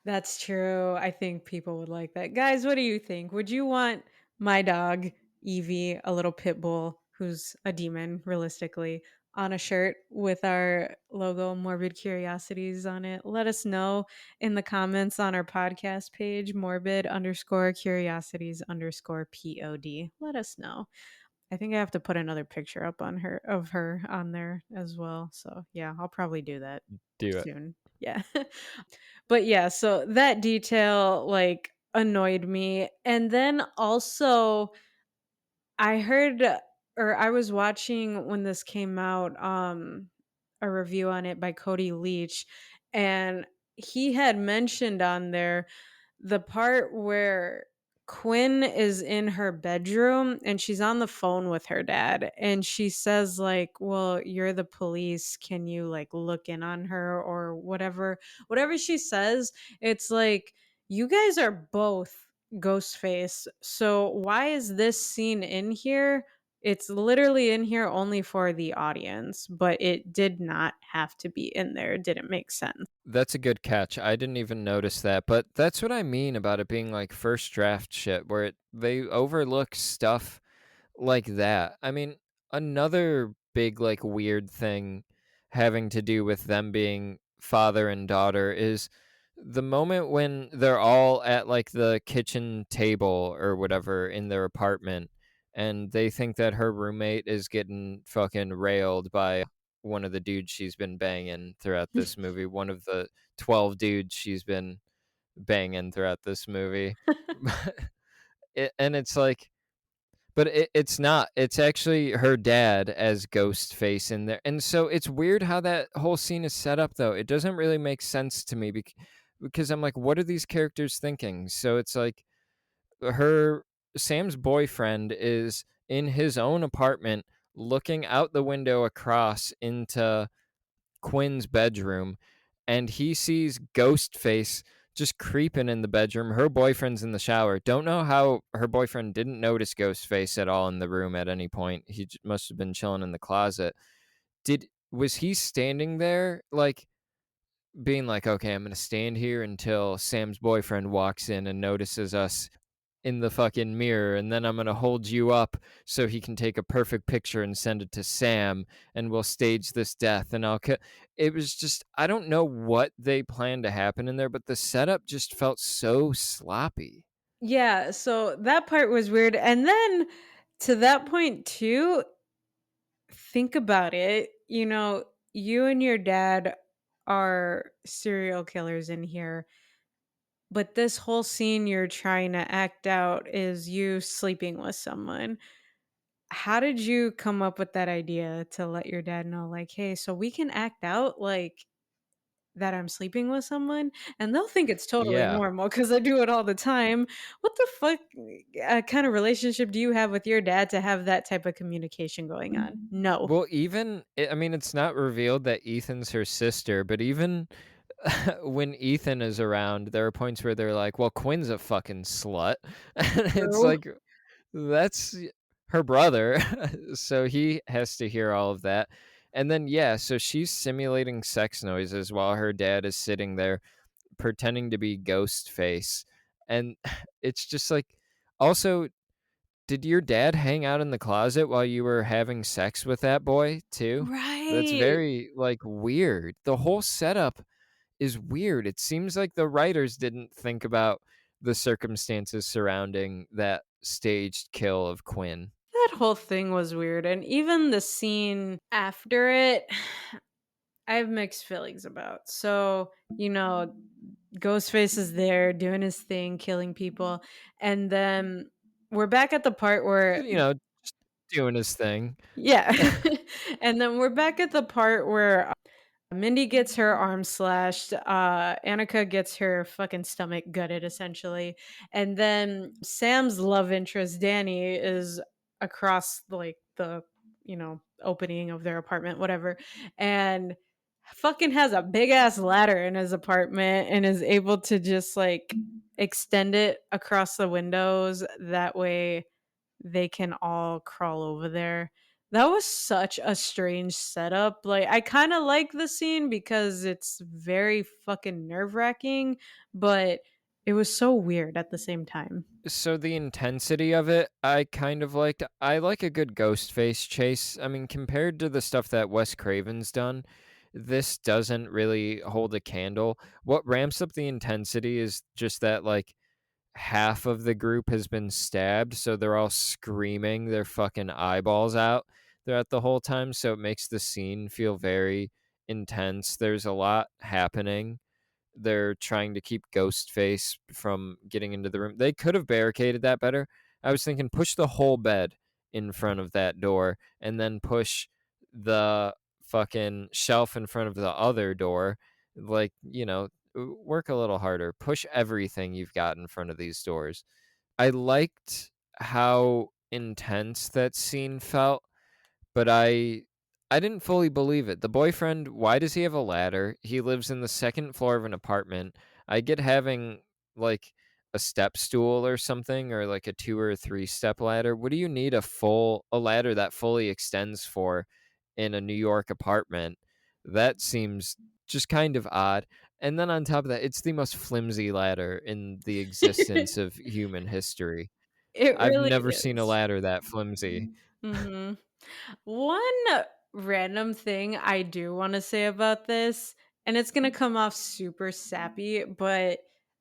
That's true. I think people would like that. Guys, what do you think? Would you want my dog, Evie, a little pit bull who's a demon, realistically, on a shirt with our logo, Morbid Curiosities, on it? Let us know in the comments on our podcast page, morbid underscore curiosities underscore pod. Let us know. I think I have to put another picture up on her of her on there as well. So yeah, I'll probably do that Do it. soon. Yeah. But yeah, so that detail like annoyed me. And then also I heard or I was watching when this came out a review on it by Cody Leach, and he had mentioned on there the part where Quinn is in her bedroom and she's on the phone with her dad and she says like, "Well, you're the police. Can you like look in on her or whatever?" Whatever she says, it's like you guys are both Ghostface. So why is this scene in here? It's literally in here only for the audience, but it did not have to be in there. It didn't make sense. That's a good catch. I didn't even notice that, but that's what I mean about it being like first draft shit, where they overlook stuff like that. I mean, another big, like, weird thing having to do with them being father and daughter is the moment when they're all at, like, the kitchen table or whatever in their apartment, and they think that her roommate is getting fucking railed by one of the dudes she's been banging throughout this movie, one of the 12 dudes she's been banging throughout this movie. And it's like, but it's not. It's actually her dad as Ghostface in there. And so it's weird how that whole scene is set up, though. It doesn't really make sense to me because I'm like, what are these characters thinking? So it's like her, Sam's boyfriend is in his own apartment looking out the window across into Quinn's bedroom, and he sees Ghostface just creeping in the bedroom. Her boyfriend's in the shower. Don't know how her boyfriend didn't notice Ghostface at all in the room at any point. He must have been chilling in the closet. Did Was he standing there like being like, okay, I'm gonna stand here until Sam's boyfriend walks in and notices us in the fucking mirror, and then I'm gonna hold you up so he can take a perfect picture and send it to Sam, and we'll stage this death, and it was just, I don't know what they planned to happen in there, but the setup just felt so sloppy. Yeah, so that part was weird. And then to that point too, think about it, you and your dad are serial killers in here, but this whole scene you're trying to act out is you sleeping with someone. How did you come up with that idea to let your dad know, like, hey, so we can act out like that I'm sleeping with someone? And they'll think it's totally Yeah. normal because I do it all the time. What the fuck kind of relationship do you have with your dad to have that type of communication going on? No. Well, even I mean, it's not revealed that Ethan's her sister, but even when Ethan is around, there are points where they're like, "Well, Quinn's a fucking slut," and it's True. like that's her brother, so he has to hear all of that. And then yeah, so she's simulating sex noises while her dad is sitting there pretending to be Ghostface, and it's just like, also, did your dad hang out in the closet while you were having sex with that boy too? That's Right. very, like, weird. The whole setup is weird. It seems like the writers didn't think about the circumstances surrounding that staged kill of Quinn. That whole thing was weird. And even the scene after it, I have mixed feelings about. So, Ghostface is there doing his thing, killing people. And then we're back at the part where, You know, just doing his thing. yeah. And then we're back at the part where Mindy gets her arm slashed. Annika gets her fucking stomach gutted, essentially. And then Sam's love interest, Danny, is across like the, opening of their apartment, whatever. And fucking has a big ass ladder in his apartment and is able to just like extend it across the windows. That way they can all crawl over there. That was such a strange setup. Like, I kind of like the scene because it's very fucking nerve wracking, but it was so weird at the same time. So the intensity of it, I kind of liked. I like a good ghost face chase. I mean, compared to the stuff that Wes Craven's done, this doesn't really hold a candle. What ramps up the intensity is just that, like, half of the group has been stabbed, so they're all screaming their fucking eyeballs out throughout the whole time, so it makes the scene feel very intense. There's a lot happening. They're trying to keep Ghostface from getting into the room. They could have barricaded that better. I was thinking push the whole bed in front of that door and then push the fucking shelf in front of the other door. Like, work a little harder. Push everything you've got in front of these doors. I liked how intense that scene felt, but I didn't fully believe it. The boyfriend, why does he have a ladder? He lives in the second floor of an apartment. I get having, like, a step stool or something, or like a 2 or 3 step ladder. What do you need a ladder that fully extends for in a New York apartment? That seems just kind of odd. And then on top of that, it's the most flimsy ladder in the existence It of human history. I've really never seen a is. ladder that flimsy. Hmm. One random thing I do want to say about this, and it's going to come off super sappy, but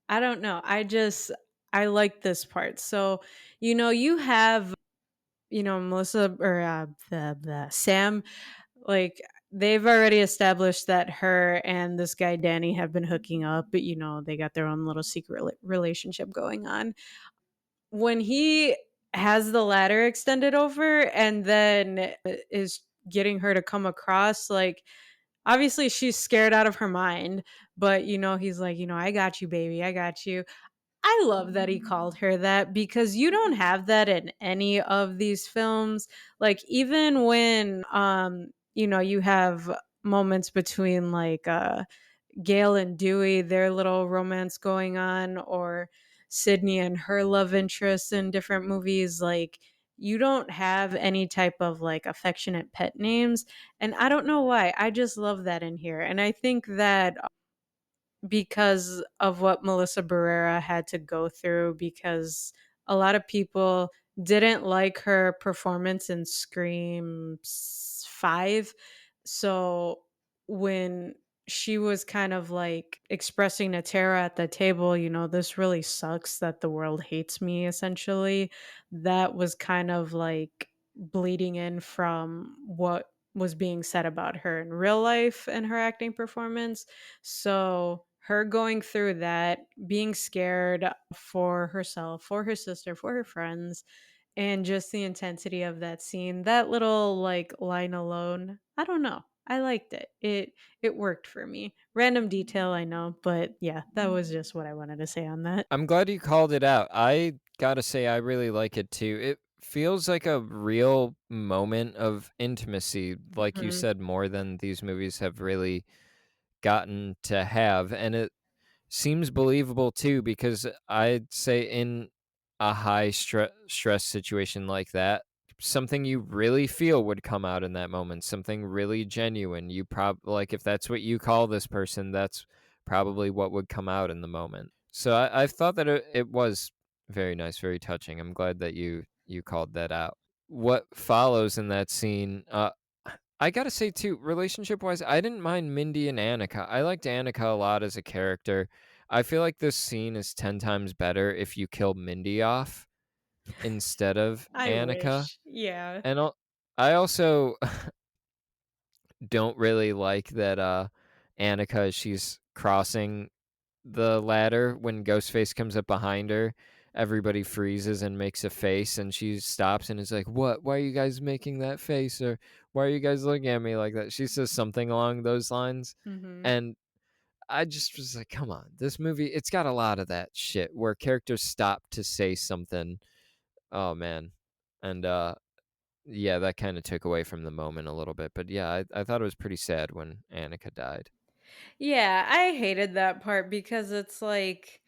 I don't know. I like this part. So, you have Melissa or the Sam, like they've already established that her and this guy Danny have been hooking up, but they got their own little secret relationship going on. When he has the ladder extended over and then is getting her to come across, like obviously she's scared out of her mind, but he's like, I got you, baby, I got you. I love that he called her that because you don't have that in any of these films. Like even when you have moments between like Gail and Dewey, their little romance going on, or Sydney and her love interest in different movies, like you don't have any type of like affectionate pet names. And I don't know why. I just love that in here. And I think that because of what Melissa Barrera had to go through, because a lot of people didn't like her performance in Scream 5. So when she was kind of like expressing to Tara at the table, this really sucks that the world hates me, essentially. That was kind of like bleeding in from what was being said about her in real life and her acting performance. So, her going through that, being scared for herself, for her sister, for her friends, and just the intensity of that scene, that little, like, line alone, I don't know. I liked it. It worked for me. Random detail, I know, but yeah, that was just what I wanted to say on that. I'm glad you called it out. I gotta say, I really like it too. It feels like a real moment of intimacy, like you Mhm. said, more than these movies have really gotten to have. And it seems believable too, because I'd say in a high stress situation like that, something you really feel would come out in that moment, something really genuine. You like if that's what you call this person, that's probably what would come out in the moment. So I thought that it was very nice, very touching. I'm glad that you called that out. What follows in that scene, I gotta say too, relationship wise, I didn't mind Mindy and Annika. I liked Annika a lot as a character. I feel like this scene is 10 times better if you kill Mindy off instead of I Annika. wish. Yeah. And I also don't really like that Annika, she's crossing the ladder when Ghostface comes up behind her. Everybody freezes and makes a face, and she stops and is like, "What? Why are you guys making that face? Or why are you guys looking at me like that?" She says something along those lines, Mhm. and I just was like, "Come on, this movie, it's got a lot of that shit where characters stop to say something." Oh man, and yeah, that kind of took away from the moment a little bit. But yeah, I thought it was pretty sad when Annika died. Yeah, I hated that part because it's like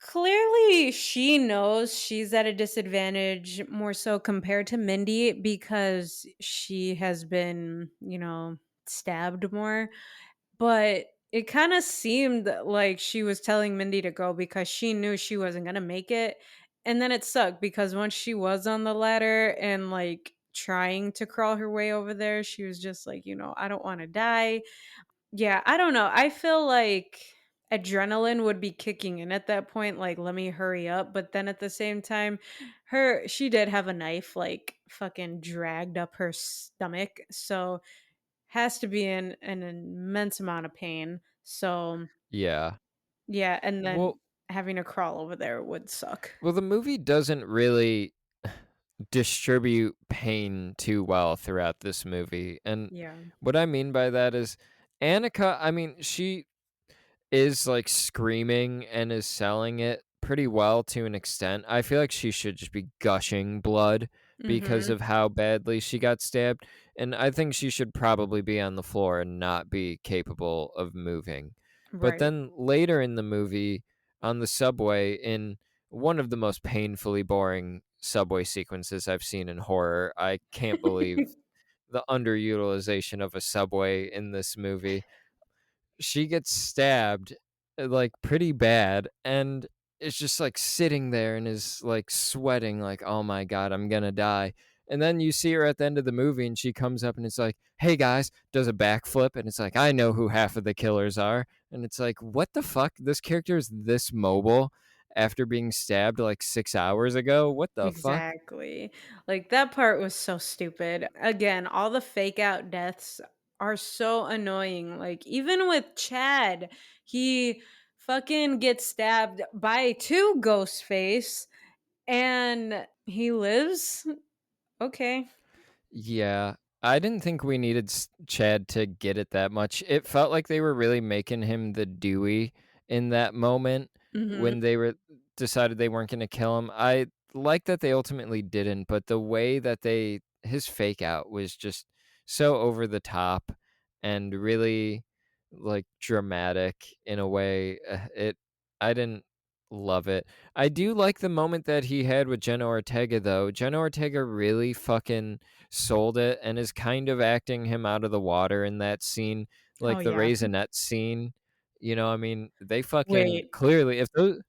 clearly she knows she's at a disadvantage more so compared to Mindy because she has been, stabbed more. But it kind of seemed like she was telling Mindy to go because she knew she wasn't going to make it. And then it sucked because once she was on the ladder and like trying to crawl her way over there, she was just like, I don't want to die. Yeah, I don't know. I feel like adrenaline would be kicking in at that point, like, let me hurry up. But then at the same time, she did have a knife like fucking dragged up her stomach. So has to be in an immense amount of pain. So Yeah. yeah, and then Well, having to crawl over there would suck. well, the movie doesn't really distribute pain too well throughout this movie. And Yeah. what I mean by that is Annika, I mean, she is like screaming and is selling it pretty well to an extent. I feel like she should just be gushing blood because Mhm. of how badly she got stabbed. And I think she should probably be on the floor and not be capable of moving. But Right. then later in the movie, on the subway, in one of the most painfully boring subway sequences I've seen in horror, I can't believe the underutilization of a subway in this movie. She gets stabbed, like, pretty bad, and is just, like, sitting there and is, like, sweating like, "Oh my god, I'm gonna die." And then you see her at the end of the movie, and she comes up and it's like, "Hey, guys," does a backflip, and it's like, "I know who half of the killers are." And it's like, "What the fuck? This character is this mobile after being stabbed, like, 6 hours ago? What the fuck?" Exactly. Like, that part was so stupid. Again, all the fake out deaths are so annoying. Like, even with Chad, he fucking gets stabbed by 2 Ghostface and he lives? Okay. Yeah, I didn't think we needed Chad to get it that much. It felt like they were really making him the Dewey in that moment Mhm. when they were decided they weren't going to kill him. I like that they ultimately didn't, but the way that they his fake out was just so over the top and really like dramatic in a way. It I didn't love it. I do like the moment that he had with Jenna Ortega though. Jenna Ortega really fucking sold it and is kind of acting him out of the water in that scene, Oh, like the yeah. raisinette scene. You know, I mean, they fucking Wait, clearly if those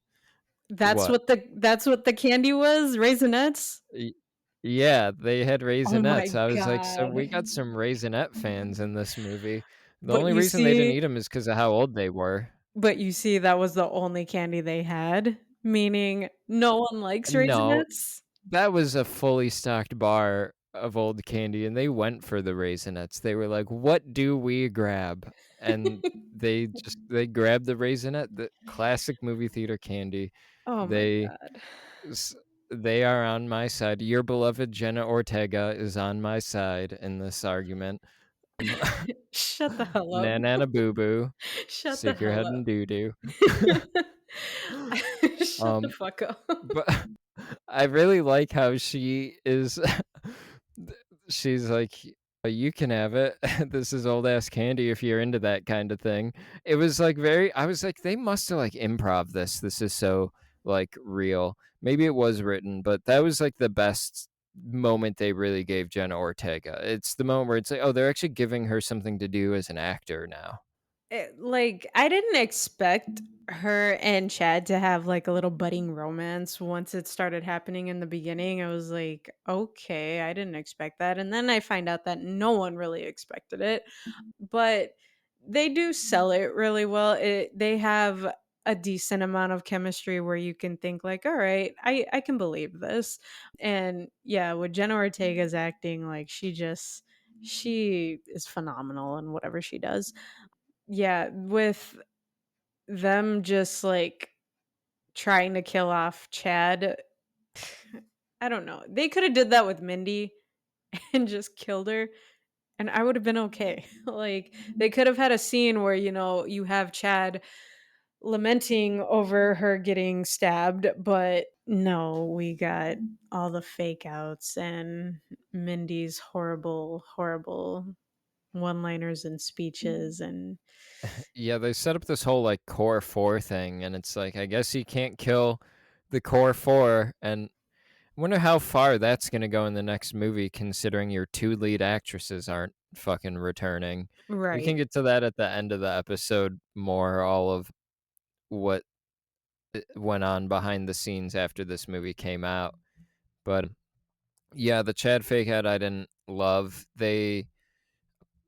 what? that's what the candy was? Raisinets? Y- Yeah, they had Oh my raisinettes. I was like, so god. we got some raisinette fans in this movie. The But only you reason they didn't see eat them is because of how old they were. but you see that was the only candy they had, meaning no one likes No, Raisinets? that was a fully stocked bar of old candy, and they went for the Raisinets. They were like, "What do we grab?" And they grabbed the Raisinette, the classic movie theater candy. Oh my They god. s they are on my side. Your beloved Jenna Ortega is on my side in this argument. Um, Shut the hell up. Na na boo boo, Shut the stick your hell head up. in doo doo. Shut the Um, fuck up. but I really like how she is she's like, You can have it. This is old ass candy if you're into that kind of thing." It was like very I was like, "They must have like improv this. This is so like real." Maybe it was written, but that was like the best moment they really gave Jenna Ortega. It's the moment where it's like, "Oh, they're actually giving her something to do as an actor now." Like, I didn't expect her and Chad to have, like, a little budding romance once it started happening in the beginning. I was like, "Okay, I didn't expect that," and then I find out that no one really expected it, but they do sell it really well. They have a decent amount of chemistry where you can think like, "Alright, I can believe this," and, yeah, with Jenna Ortega's acting, like, she is phenomenal in whatever she does. Yeah, with them just, like, trying to kill off Chad, I don't know. They coulda did that with Mindy and just killed her, and I would've been okay. Like, they could have had a scene where, you have Chad lamenting over her getting stabbed, but no, we got all the fake outs and Mindy's horrible, horrible one-liners and speeches, and Yeah, they set up this whole like core four thing, and it's like I guess you can't kill the core four, and wonder how far that's gonna go in the next movie, considering your two lead actresses aren't fucking returning. We can right. get to that at the end of the episode more, all of what went on behind the scenes after this movie came out. But yeah, the Chad Fakehead I didn't love. They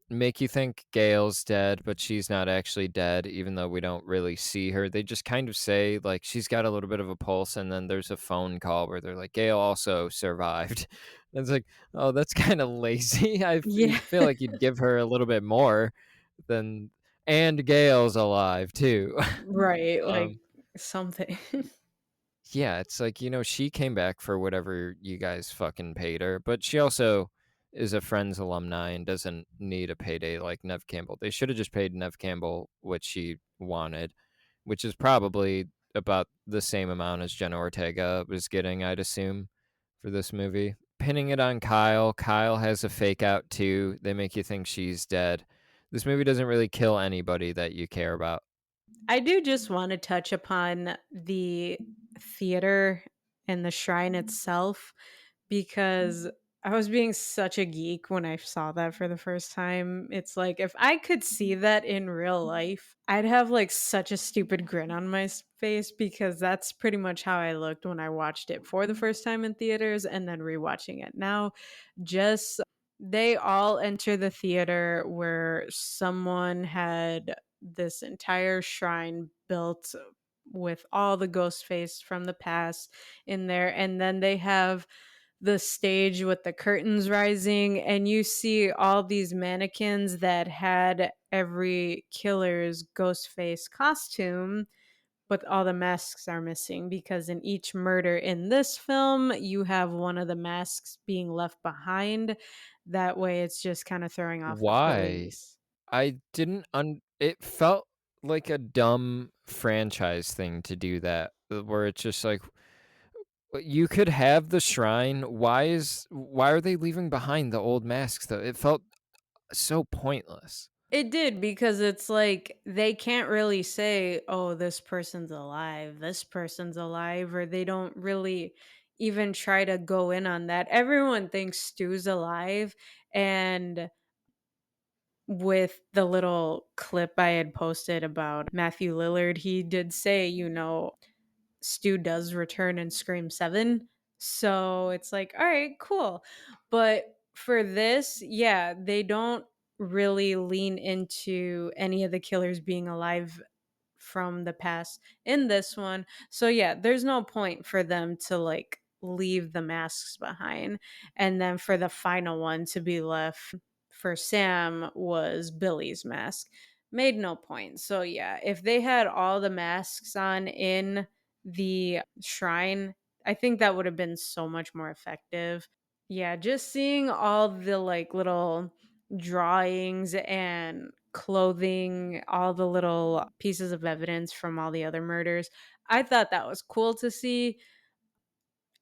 make you think Gail's dead, but she's not actually dead, even though we don't really see her. They just kind of say like she's got a little bit of a pulse, and then there's a phone call where they're like, Gail also survived. And it's like, oh, that's kind of lazy. Yeah. Feel like you'd give her a little bit more than, and Gail's alive too. Right, like um, something. yeah, it's like, she came back for whatever you guys fucking paid her, but she also is a Friends alumni and doesn't need a payday like Nev Campbell. They should have just paid Nev Campbell what she wanted, which is probably about the same amount as Jenna Ortega was getting, I'd assume, for this movie. Pinning it on Kyle. Kyle has a fake out too. They make you think she's dead. This movie doesn't really kill anybody that you care about. I do just wanna touch upon the theater and the shrine itself because I was being such a geek when I saw that for the first time. It's like, if I could see that in real life, I'd have, like, such a stupid grin on my face because that's pretty much how I looked when I watched it for the first time in theaters and then rewatching it now. Just they all enter the theater where someone had this entire shrine built with all the Ghostface from the past in there, and then they have the stage with the curtains rising, and you see all these mannequins that had every killer's Ghostface costume, but all the masks are missing because in each murder in this film, you have one of the masks being left behind. That way, it's just kind of throwing off the Why? police. I didn't it felt like a dumb franchise thing to do that, where it's just like, you could have the shrine. Why are they leaving behind the old masks though? It felt so pointless. It did because it's like they can't really say, "Oh, this person's alive," or they don't really even try to go in on that. Everyone thinks Stu's alive, and with the little clip I had posted about Matthew Lillard, he did say, Stu does return in Scream VII. So it's like, all right, cool. But for this, yeah, they don't really lean into any of the killers being alive from the past in this one. So yeah, there's no point for them to like leave the masks behind. And then for the final one to be left for Sam was Billy's mask. Made no point. So yeah, if they had all the masks on in the shrine, I think that would have been so much more effective. Yeah, just seeing all the like little drawings and clothing, all the little pieces of evidence from all the other murders. I thought that was cool to see.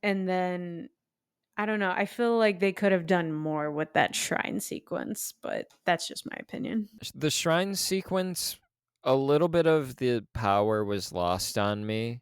And then I don't know, I feel like they could have done more with that shrine sequence, but that's just my opinion. The shrine sequence, a little bit of the power was lost on me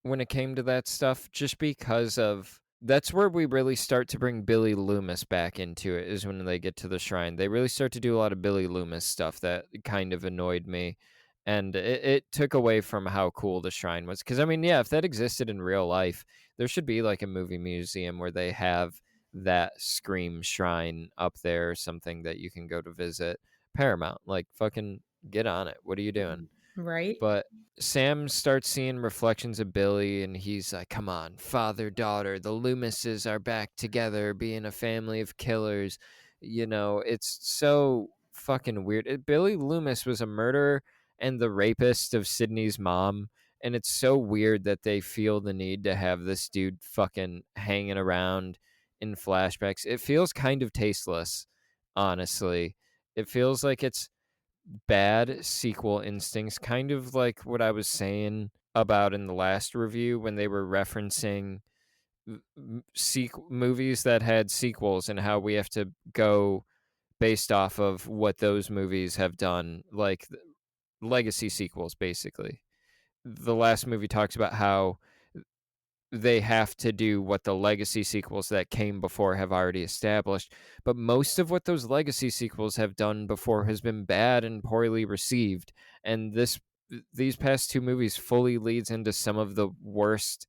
when it came to that stuff, just because of that's where we really start to bring Billy Loomis back into it, is when they get to the shrine. They really start to do a lot of Billy Loomis stuff that kind of annoyed me. And it took away from how cool the shrine was. Because, I mean, yeah, if that existed in real life, there should be like a movie museum where they have that Scream shrine up there or something that you can go to visit. Paramount, like, fucking get on it. What are you doing? Right? But Sam starts seeing reflections of Billy, and he's like, come on, father, daughter, the Loomises are back together, being a family of killers. You know, it's so fucking weird. Billy Loomis was a murderer and the rapist of Sydney's mom. And it's so weird that they feel the need to have this dude fucking hanging around in flashbacks. It feels kind of tasteless, honestly. It feels like it's bad sequel instincts, kind of like what I was saying about in the last review when they were referencing movies that had sequels and how we have to go based off of what those movies have done, like legacy sequels, basically. The last movie talks about how they have to do what the legacy sequels that came before have already established. But most of what those legacy sequels have done before has been bad and poorly received. And these past two movies fully leads into some of the worst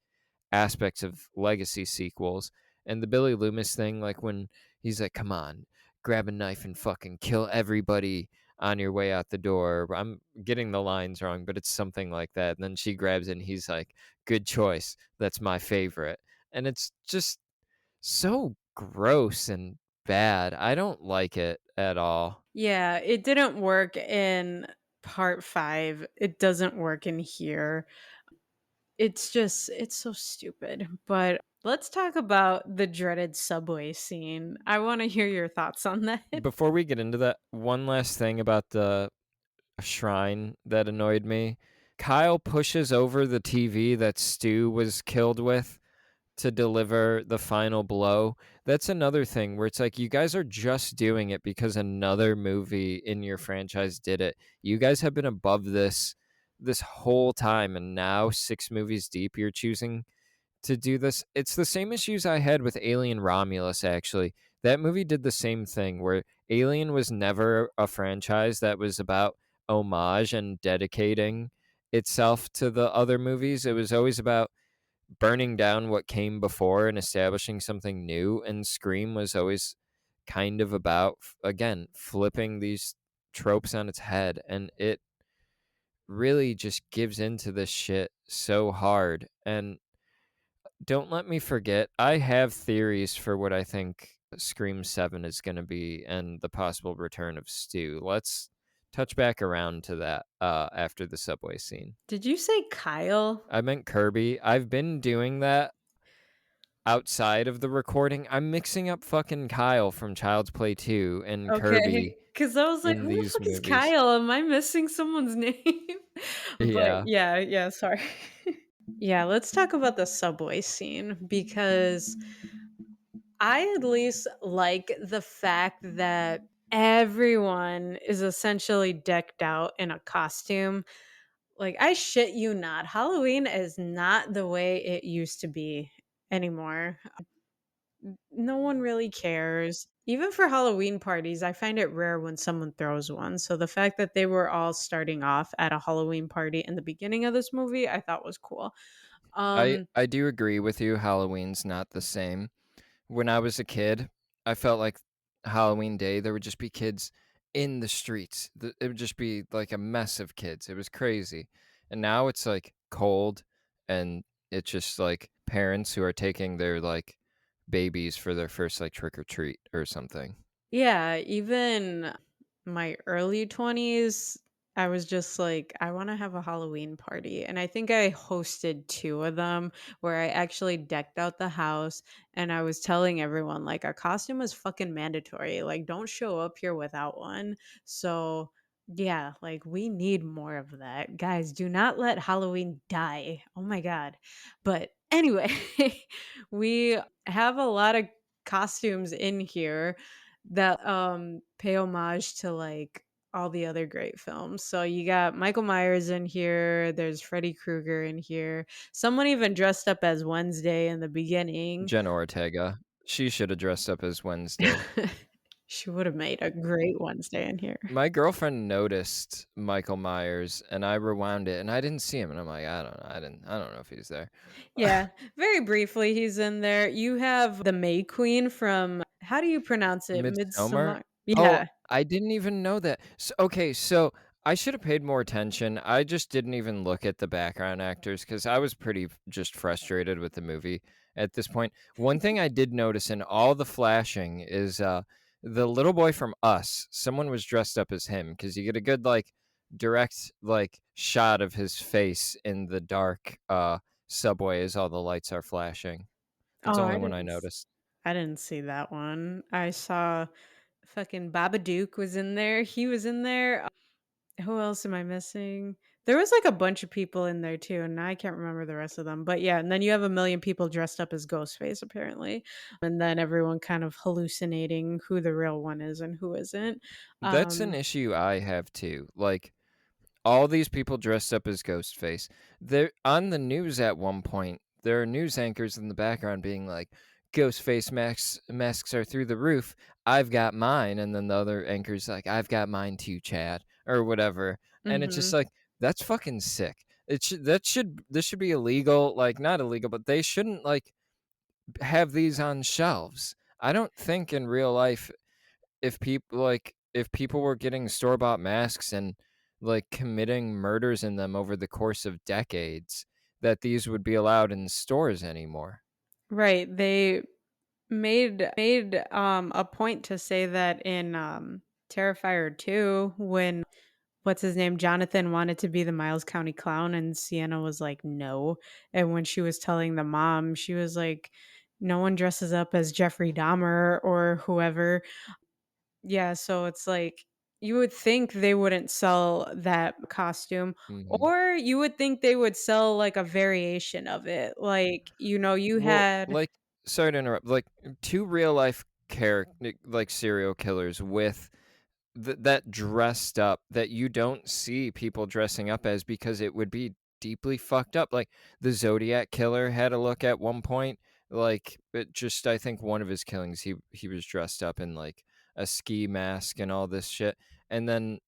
aspects of legacy sequels. And the Billy Loomis thing, like when he's like, come on, grab a knife and fucking kill everybody on your way out the door. I'm getting the lines wrong, but it's something like that. And then she grabs it and he's like, good choice. That's my favorite. And it's just so gross and bad. I don't like it at all. Yeah, it didn't work in part 5. It doesn't work in here. It's so stupid. But let's talk about the dreaded subway scene. I want to hear your thoughts on that. Before we get into that, one last thing about the shrine that annoyed me. Kyle pushes over the TV that Stu was killed with to deliver the final blow. That's another thing where it's like you guys are just doing it because another movie in your franchise did it. You guys have been above this whole time, and now 6 movies deep you're choosing to do this. It's the same issues I had with Alien Romulus, actually. That movie did the same thing where Alien was never a franchise that was about homage and dedicating itself to the other movies. It was always about burning down what came before and establishing something new. And Scream was always kind of about, again, flipping these tropes on its head. And it really just gives into this shit so hard. And don't let me forget, I have theories for what I think Scream 7 is going to be and the possible return of Stu. Let's touch back around to that after the subway scene. Did you say Kyle? I meant Kirby. I've been doing that outside of the recording. I'm mixing up fucking Kyle from Child's Play 2 and Okay. Kirby Cause I was like, in who the these fuck is movies. Kyle? Am I missing someone's name? But Yeah. yeah, yeah, sorry. Yeah, let's talk about the subway scene because I at least like the fact that everyone is essentially decked out in a costume. Like, I shit you not, Halloween is not the way it used to be anymore. No one really cares. Even for Halloween parties, I find it rare when someone throws one. So the fact that they were all starting off at a Halloween party in the beginning of this movie, I thought was cool. I Um, I do agree with you. Halloween's not the same. When I was a kid, I felt like Halloween Day there would just be kids in the streets. It would just be like a mess of kids. It was crazy. And now it's like cold and it's just like parents who are taking their, like, babies for their first, like, trick or treat or something. Yeah, even my early 20s, I was just like, I want to have a Halloween party. And I think I hosted two of them where I actually decked out the house and I was telling everyone, like, a costume is fucking mandatory. Like, don't show up here without one. So, yeah, like, we need more of that. Guys, do not let Halloween die. Oh my God. But anyway, we have a lot of costumes in here that pay homage to like all the other great films. So you got Michael Myers in here, there's Freddy Krueger in here. Someone even dressed up as Wednesday in the beginning. Jenna Ortega. She shoulda dressed up as Wednesday. She would have made a great Wednesday in here. My girlfriend noticed Michael Myers, and I rewound it, and I didn't see him, and I'm like, I don't know if he's there." Yeah, very briefly he's in there. You have the May Queen from how do you pronounce it? Midsommar? Midsummer. Oh, Yeah. I didn't even know that. Okay, so I should have paid more attention. I just didn't even look at the background actors because I was pretty just frustrated with the movie at this point. One thing I did notice in all the flashing is the little boy from Us. Someone was dressed up as him because you get a good like direct like shot of his face in the dark subway as all the lights are flashing. That's the Oh, only one I noticed. I didn't see that one. I saw fucking Babadook was in there. He was in there. Who else am I missing? There was like a bunch of people in there too, and I can't remember the rest of them. But yeah, and then you have a million people dressed up as Ghostface apparently, and then everyone kind of hallucinating who the real one is and who isn't. That's an Um, issue I have too. Like all these people dressed up as Ghostface. They're on the news at one point. There are news anchors in the background being like, Ghostface masks are through the roof. I've got mine. And then the other anchor's like, I've got mine too, Chad, or whatever. And it's just mhm. like, that's fucking sick. This should be illegal. Like, not illegal, but they shouldn't like have these on shelves. I don't think in real life if people were getting store bought masks and like committing murders in them over the course of decades, that these would be allowed in stores anymore. Right. They made a point to say that in Terrifier 2 when what's his name? Jonathan wanted to be the Miles County Clown, and Sienna was like, "No." And when she was telling the mom, she was like, "No one dresses up as Jeffrey Dahmer or whoever." Yeah, so it's like you would think they wouldn't sell that costume, Hmm. or you would think they would sell like a variation of it. Like, you Well, had like, sorry to interrupt. Like, two real life character, like serial killers with that dressed up that you don't see people dressing up as because it would be deeply fucked up. Like the Zodiac killer had a look at one point. Like it just, I think one of his killings, he was dressed up in like a ski mask and all this shit. And then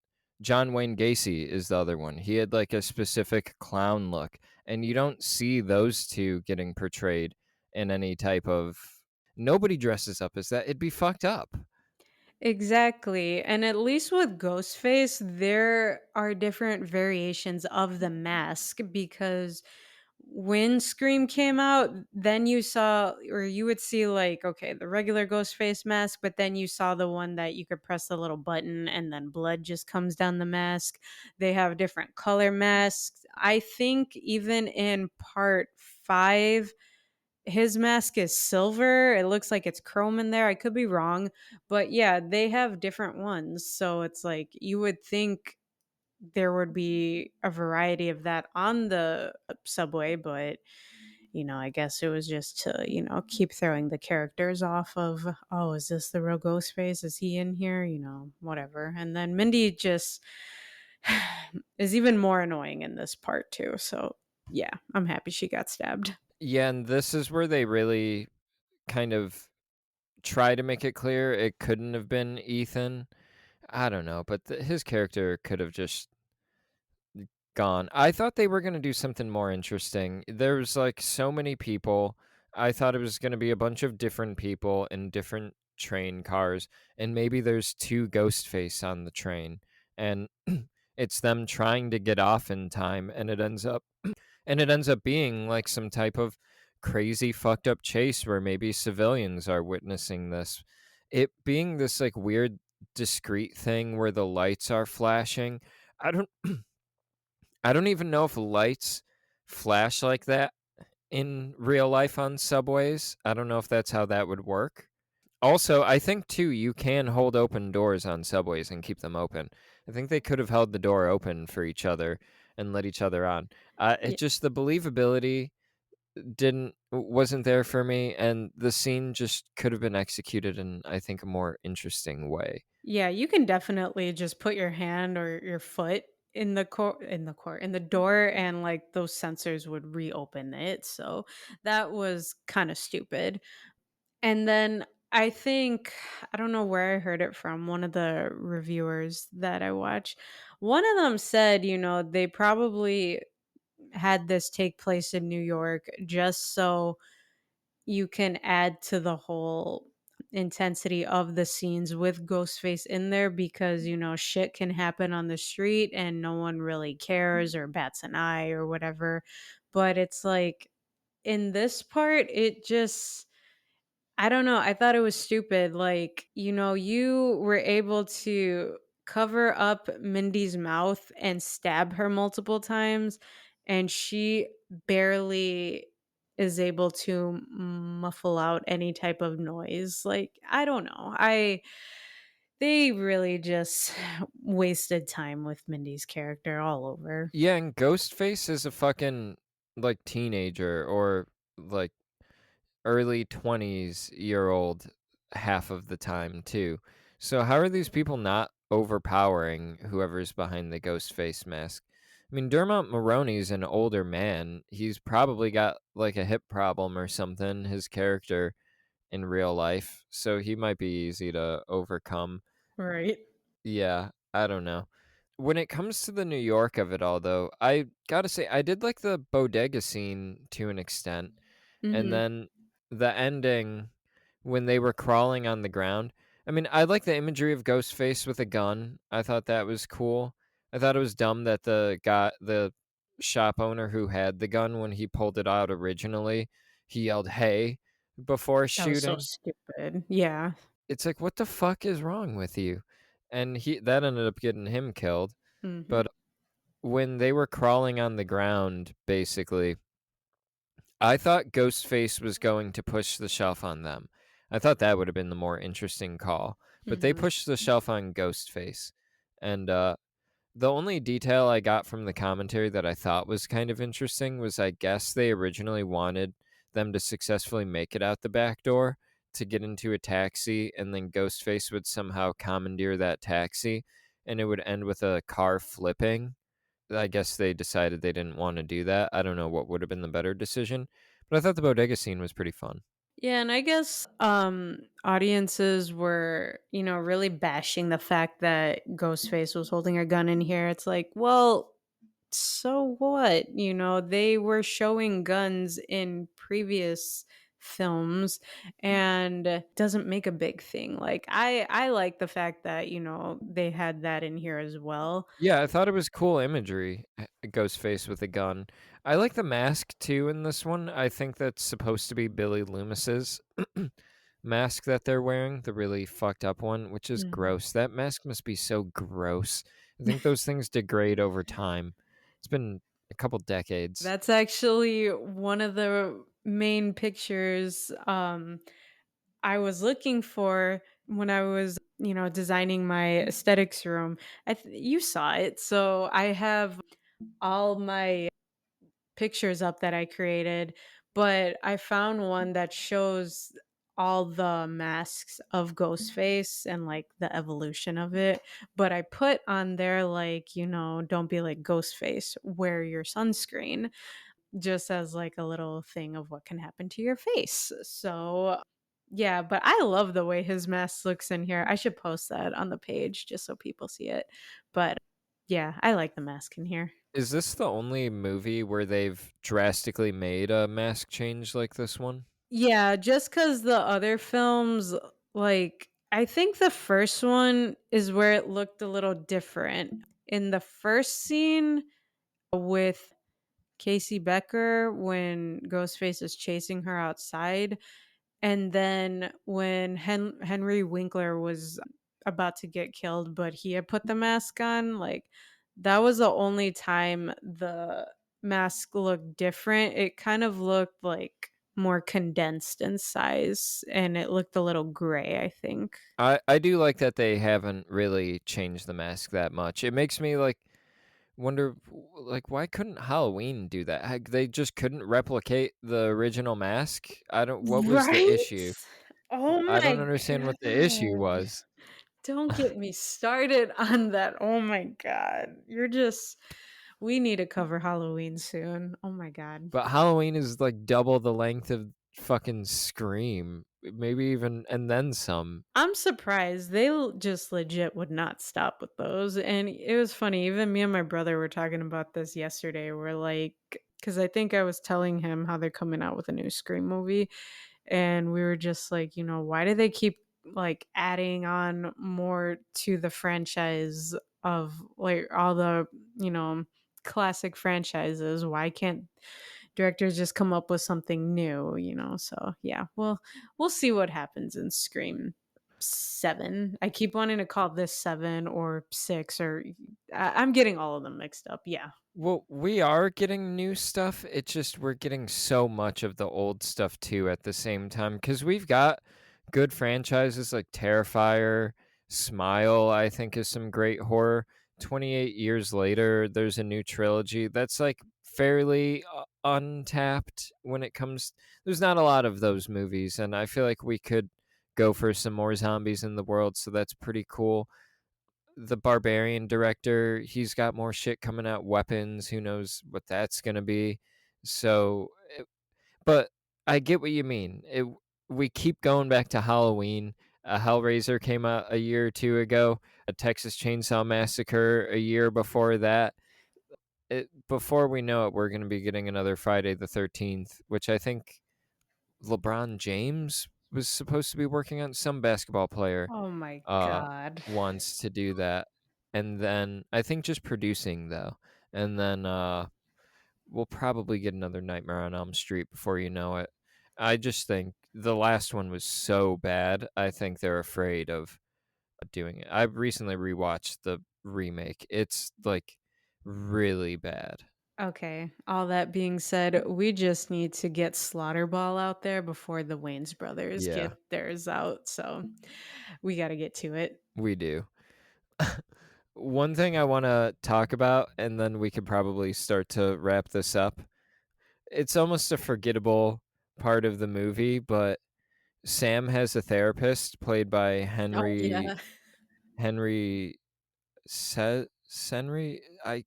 John Wayne Gacy is the other one. He had like a specific clown look, and you don't see those two getting portrayed in any type of. Nobody dresses up as that. It'd be fucked up. exactly. And at least with Ghostface, there are different variations of the mask because when Scream came out, then you saw, or you would see, like, okay, the regular Ghostface mask, but then you saw the one that you could press the little button and then blood just comes down the mask. They have different color masks. I think even in part five, his mask is silver. It looks like it's chrome in there. I could be wrong, but yeah, they have different ones. So it's like you would think there would be a variety of that on the subway, but I guess it was just to, keep throwing the characters off of, oh, is this the real Ghostface? Is he in here? Whatever. And then Mindy just is even more annoying in this part too. So yeah, I'm happy she got stabbed. Yeah, and this is where they really kind of try to make it clear it couldn't have been Ethan. I don't know, but his character could have just gone. I thought they were going to do something more interesting. There's like so many people. I thought it was going to be a bunch of different people in different train cars, and maybe there's two Ghostface on the train, and it's them trying to get off in time, and it ends up being like some type of crazy fucked up chase where maybe civilians are witnessing this. It being this like weird discrete thing where the lights are flashing. I don't I don't even know if lights flash like that in real life on subways. I don't know if that's how that would work. Also, I think too you can hold open doors on subways and keep them open. I think they could have held the door open for each other and let each other on. It Yeah, just the believability wasn't there for me, and the scene just could have been executed in I think a more interesting way. yeah, you can definitely just put your hand or your foot in the door, and like those sensors would reopen it. So that was kind of stupid. And then I think I don't know where I heard it from, one of the reviewers that I watch. One of them said, they probably had this take place in New York just so you can add to the whole intensity of the scenes with Ghostface in there because, shit can happen on the street and no one really cares or bats an eye or whatever. But it's like in this part, it just I don't know. I thought it was stupid. Like, you were able to cover up Mindy's mouth and stab her multiple times, and she barely is able to muffle out any type of noise. Like, I don't know. They really just wasted time with Mindy's character all over. Yeah, and Ghostface is a fucking like teenager or like early 20s-year-old half of the time too. So how are these people not overpowering whoever's behind the ghost face mask? I mean, Dermot Mulroney's an older man. He's probably got like a hip problem or something, his character in real life. So he might be easy to overcome. Right. Yeah, I don't know. When it comes to the New York of it all though, I gotta say I did like the bodega scene to an extent. And Hmm. then the ending when they were crawling on the ground. I mean, I like the imagery of Ghostface with a gun. I thought that was cool. I thought it was dumb that the shop owner who had the gun when he pulled it out originally, he yelled "Hey" before That was so shooting. stupid. Yeah. It's like, what the fuck is wrong with you? And he that ended up getting him killed. Hmm. But when they were crawling on the ground, basically, I thought Ghostface was going to push the shelf on them. I thought that would have been the more interesting call, but they Hmm. pushed the shelf on Ghostface. And the only detail I got from the commentary that I thought was kind of interesting was I guess they originally wanted them to successfully make it out the back door to get into a taxi, and then Ghostface would somehow commandeer that taxi, and it would end with a car flipping. I guess they decided they didn't wanna do that. I don't know what would have been the better decision, but I thought the bodega scene was pretty fun. Yeah, and I guess audiences were, really bashing the fact that Ghostface was holding a gun in here. It's like, well, so what? They were showing guns in previous films and doesn't make a big thing. Like I like the fact that, they had that in here as well. Yeah, I thought it was cool imagery, Ghostface with a gun. I like the mask too in this one. I think that's supposed to be Billy Loomis's mask that they're wearing, the really fucked up one, which is Mhm. gross. That mask must be so gross. I think those things degrade over time. It's been a couple decades. That's actually one of the main pictures I was looking for when I was, designing my aesthetics room. You saw it. So I have all my pictures up that I created, but I found one that shows all the masks of Ghostface and like the evolution of it. But I put on there like, don't be like Ghostface, wear your sunscreen just as like a little thing of what can happen to your face. So, yeah, but I love the way his mask looks in here. I should post that on the page just so people see it. But yeah, I like the mask in here. Is this the only movie where they've drastically made a mask change like this one? Yeah, just cuz the other films like I think the first one is where it looked a little different. In the first scene with Casey Becker when Ghostface is chasing her outside, and then when Henry Winkler was about to get killed, but he had put the mask on, like, that was the only time the mask looked different. It kind of looked, like, more condensed in size, and it looked a little gray, I think. I do like that they haven't really changed the mask that much. It makes me, like, wonder, like, why couldn't Halloween do that? They just couldn't replicate the original mask? I don't what was the Right? issue? Oh I don't my understand what the issue god. was. Don't get me started on that. Oh my god. You're just we need to cover Halloween soon. Oh my god. But Halloween is, like, double the length of fucking Scream, maybe even and then some. I'm surprised. Just legit would not stop with those. And it was funny. Even me and my brother were talking about this yesterday. We're like, because I think I was telling him how they're coming out with a new Scream movie. And we were just like, why do they keep like adding on more to the franchise of like all the, you know, classic franchises? Why can't directors just come up with something new? So yeah, well, we'll see what happens in Scream 7. I keep wanting to call this 7 or 6 or I'm getting all of them mixed up. Yeah. Well, we are getting new stuff, it's just we're getting so much of the old stuff too at the same time. Because 'cause we've got good franchises like Terrifier, Smile, I think is some great horror. 28 years later, there's a new trilogy that's, like, fairly, untapped when it comes there's not a lot of those movies, and I feel like we could go for some more zombies in the world, so that's pretty cool. The Barbarian director, he's got more shit coming out, Weapons, who knows what that's gonna be. So, but I get what you mean. We keep going back to Halloween. A Hellraiser came out a year or 2 ago, a Texas Chainsaw Massacre a year before that. Before we know it, we're gonna be getting another Friday the 13th, which I think LeBron James was supposed to be working on. Some basketball player Oh my uh, god. wants to do that, and then I think just producing though, and then we'll probably get another Nightmare on Elm Street before you know it. I just think the last one was so bad. I think they're afraid of doing it. I recently rewatched the remake. It's like really bad. Okay. All that being said, we just need to get Slaughterball out there before the Wayans brothers get Yeah, theirs out. So we got to get to it. we do. One thing I want to talk about, and then we could probably start to wrap this up. It's almost a forgettable part of the movie, but Sam has a therapist played by Oh, Henry yeah. Henry Senry. I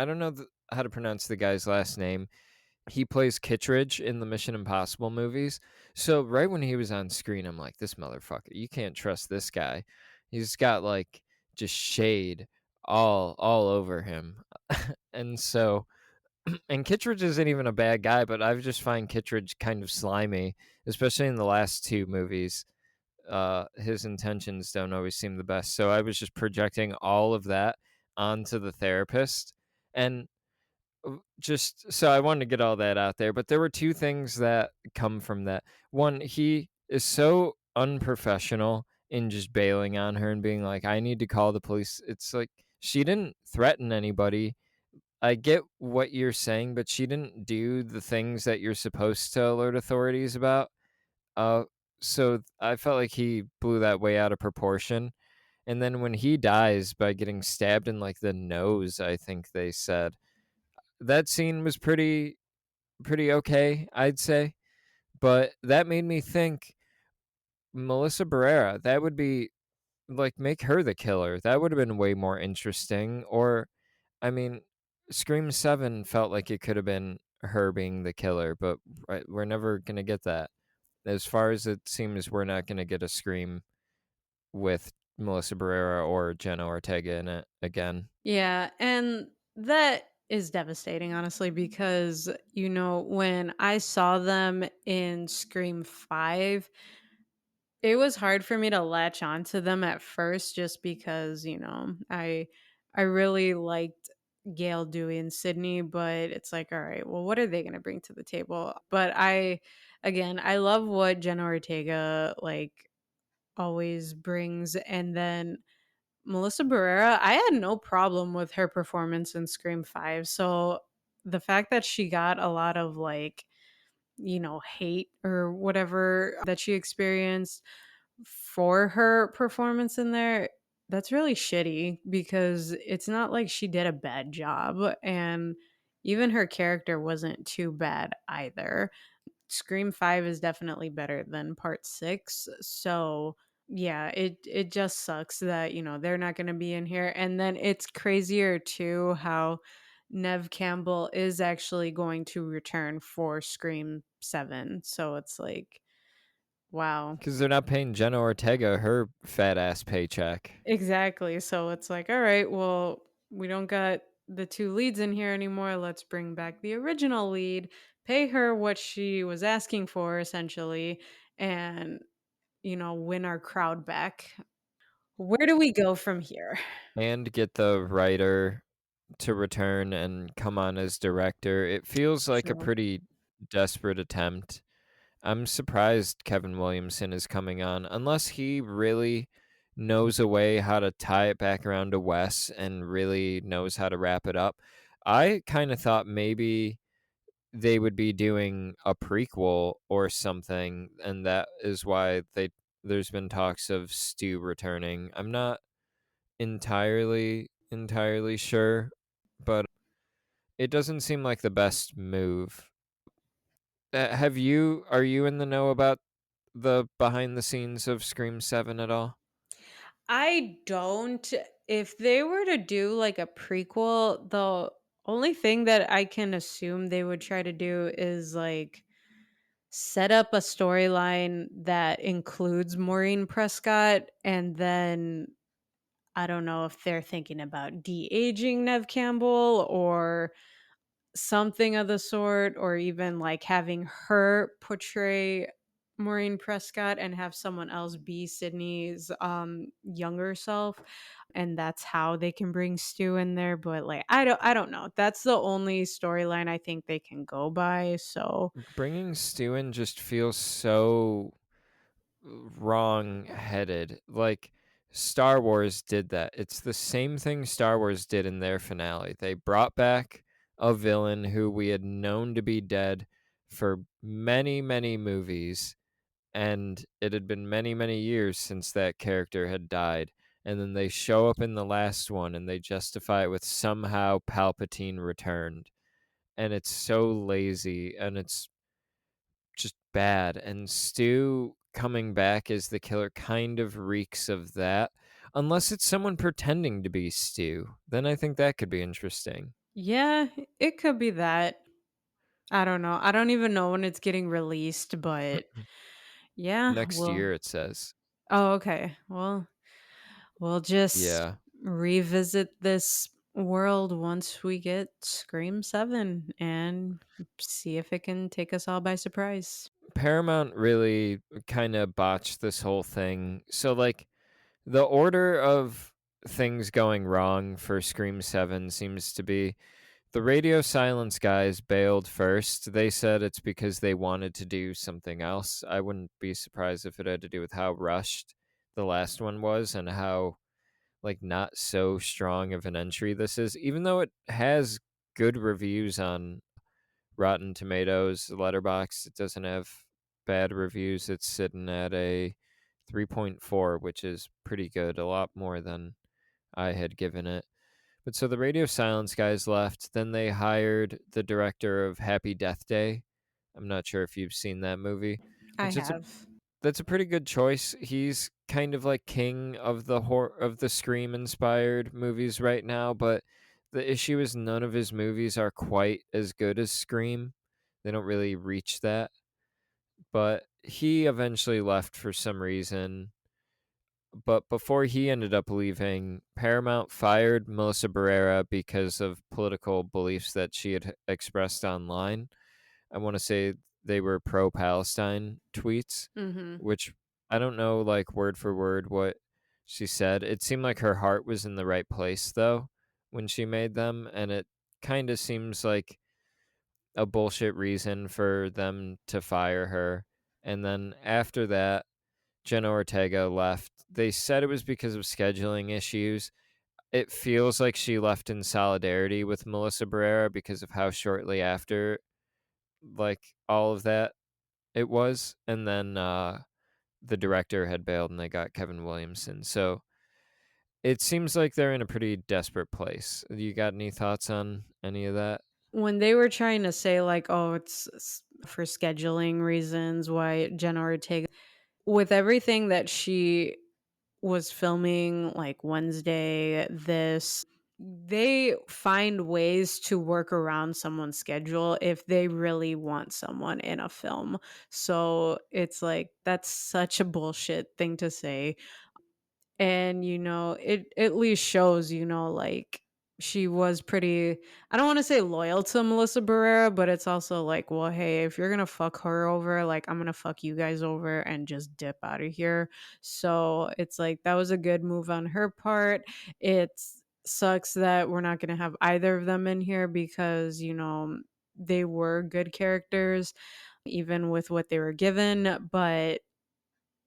don't know how to pronounce the guy's last name. He plays Kittredge in the Mission Impossible movies. So right when he was on screen, I'm like, this motherfucker, you can't trust this guy. He's got like just shade all over him. And so and Kittredge isn't even a bad guy, but I just find Kittredge kind of slimy, especially in the last two movies. His intentions don't always seem the best. So I was just projecting all of that onto the therapist. And just so I wanted to get all that out there. But there were two things that come from that. One, he is so unprofessional in just bailing on her and being like, I need to call the police. It's like she didn't threaten anybody. I get what you're saying, but she didn't do the things that you're supposed to alert authorities about. Uh, so I felt like he blew that way out of proportion. And then when he dies by getting stabbed in like the nose, I think they said that scene was pretty okay, I'd say. But that made me think Melissa Barrera. That would be like make her the killer. That would have been way more interesting. Or I mean, Scream 7 felt like it could have been her being the killer, but we're never going to get that. As far as it seems, we're not going to get a Scream with Melissa Barrera or Jenna Ortega in it again. Yeah. And that is devastating, honestly, because, when I saw them in Scream 5, it was hard for me to latch on to them at first just because, I really liked Gail, Dewey, and Sydney, but it's like, all right, well, what are they gonna bring to the table? But I love what Jenna Ortega like always brings, and then Melissa Barrera, I had no problem with her performance in Scream 5. So the fact that she got a lot of like, hate or whatever that she experienced for her performance in there, that's really shitty because it's not like she did a bad job. And even her character wasn't too bad either. Scream 5 is definitely better than part 6. So, yeah, it just sucks that, they're not going to be in here. And then it's crazier too how Nev Campbell is actually going to return for Scream 7. So it's like, wow. Because they're not paying Jenna Ortega her fat ass paycheck. Exactly. So it's like, all right, well, we don't got the two leads in here anymore. Let's bring back the original lead, pay her what she was asking for essentially, and, win our crowd back. Where do we go from here? And get the writer to return and come on as director. It feels like a True. pretty desperate attempt. I'm surprised Kevin Williamson is coming on, unless he really knows a way how to tie it back around to Wes and really knows how to wrap it up. I kind of thought maybe they would be doing a prequel or something, and that is why there's been talks of Stu returning. I'm not entirely sure, but it doesn't seem like the best move. Have you Are you in the know about the behind the scenes of Scream 7 at all? I don't. If they were to do like a prequel, the only thing that I can assume they would try to do is like set up a storyline that includes Maureen Prescott, and then I don't know if they're thinking about de-aging Nev Campbell or something of the sort, or even like having her portray Maureen Prescott and have someone else be Sydney's younger self, and that's how they can bring Stu in there. But like I don't know. That's the only storyline I think they can go by. So Bringing Stu in just feels so wrong-headed. Like Star Wars did that. It's the same thing Star Wars did in their finale. They brought back a villain who we had known to be dead for many, many movies, and it had been many, many years since that character had died. And then they show up in the last one and they justify it with somehow Palpatine returned. And it's so lazy and it's just bad. And Stu coming back as the killer kind of reeks of that. Unless it's someone pretending to be Stu, then I think that could be interesting. yeah, it could be that. I don't know. I don't even know when it's getting released, but yeah, Next well. year, it says. Oh, okay. Well, we'll just Yeah. revisit this world once we get Scream 7 and see if it can take us all by surprise. Paramount really kind of botched this whole thing. So, like, the order of things going wrong for Scream 7 seems to be the radio silence guys bailed first. They said it's because they wanted to do something else. I wouldn't be surprised if it had to do with how rushed the last one was and how like not so strong of an entry this is, even though it has good reviews on Rotten Tomatoes, Letterboxd. It doesn't have bad reviews. It's sitting at a 3.4, which is pretty good, a lot more than I had given it. But so the Radio Silence guys left. Then they hired the director of Happy Death Day. I'm not sure if you've seen that movie, I which have. that's a pretty good choice. He's kind of like king of the Scream inspired movies right now, but the issue is none of his movies are quite as good as Scream. They don't really reach that. But he eventually left for some reason. But before he ended up leaving, Paramount fired Melissa Barrera because of political beliefs that she had expressed online. I want to say they were pro Palestine tweets, Mhm. which I don't know like word for word what she said. It seemed like her heart was in the right place though when she made them, and it kind of seems like a bullshit reason for them to fire her. And then after that, Jenna Ortega left. They said it was because of scheduling issues. It feels like she left in solidarity with Melissa Barrera because of how shortly after, like, all of that it was. And then the director had bailed and they got Kevin Williamson. So it seems like they're in a pretty desperate place. You got any thoughts on any of that? When they were trying to say, like, "Oh, it's for scheduling reasons why Jenna Ortega," with everything that she was filming, like, Wednesday, they find ways to work around someone's schedule if they really want someone in a film. So, it's like, that's such a bullshit thing to say. And, it at least shows, like, she was pretty, I don't wanna say loyal to Melissa Barrera, but it's also like, well, hey, if you're gonna fuck her over, like, I'm gonna fuck you guys over and just dip out of here. So, it's like, that was a good move on her part. It sucks that we're not gonna have either of them in here because, they were good characters even with what they were given, but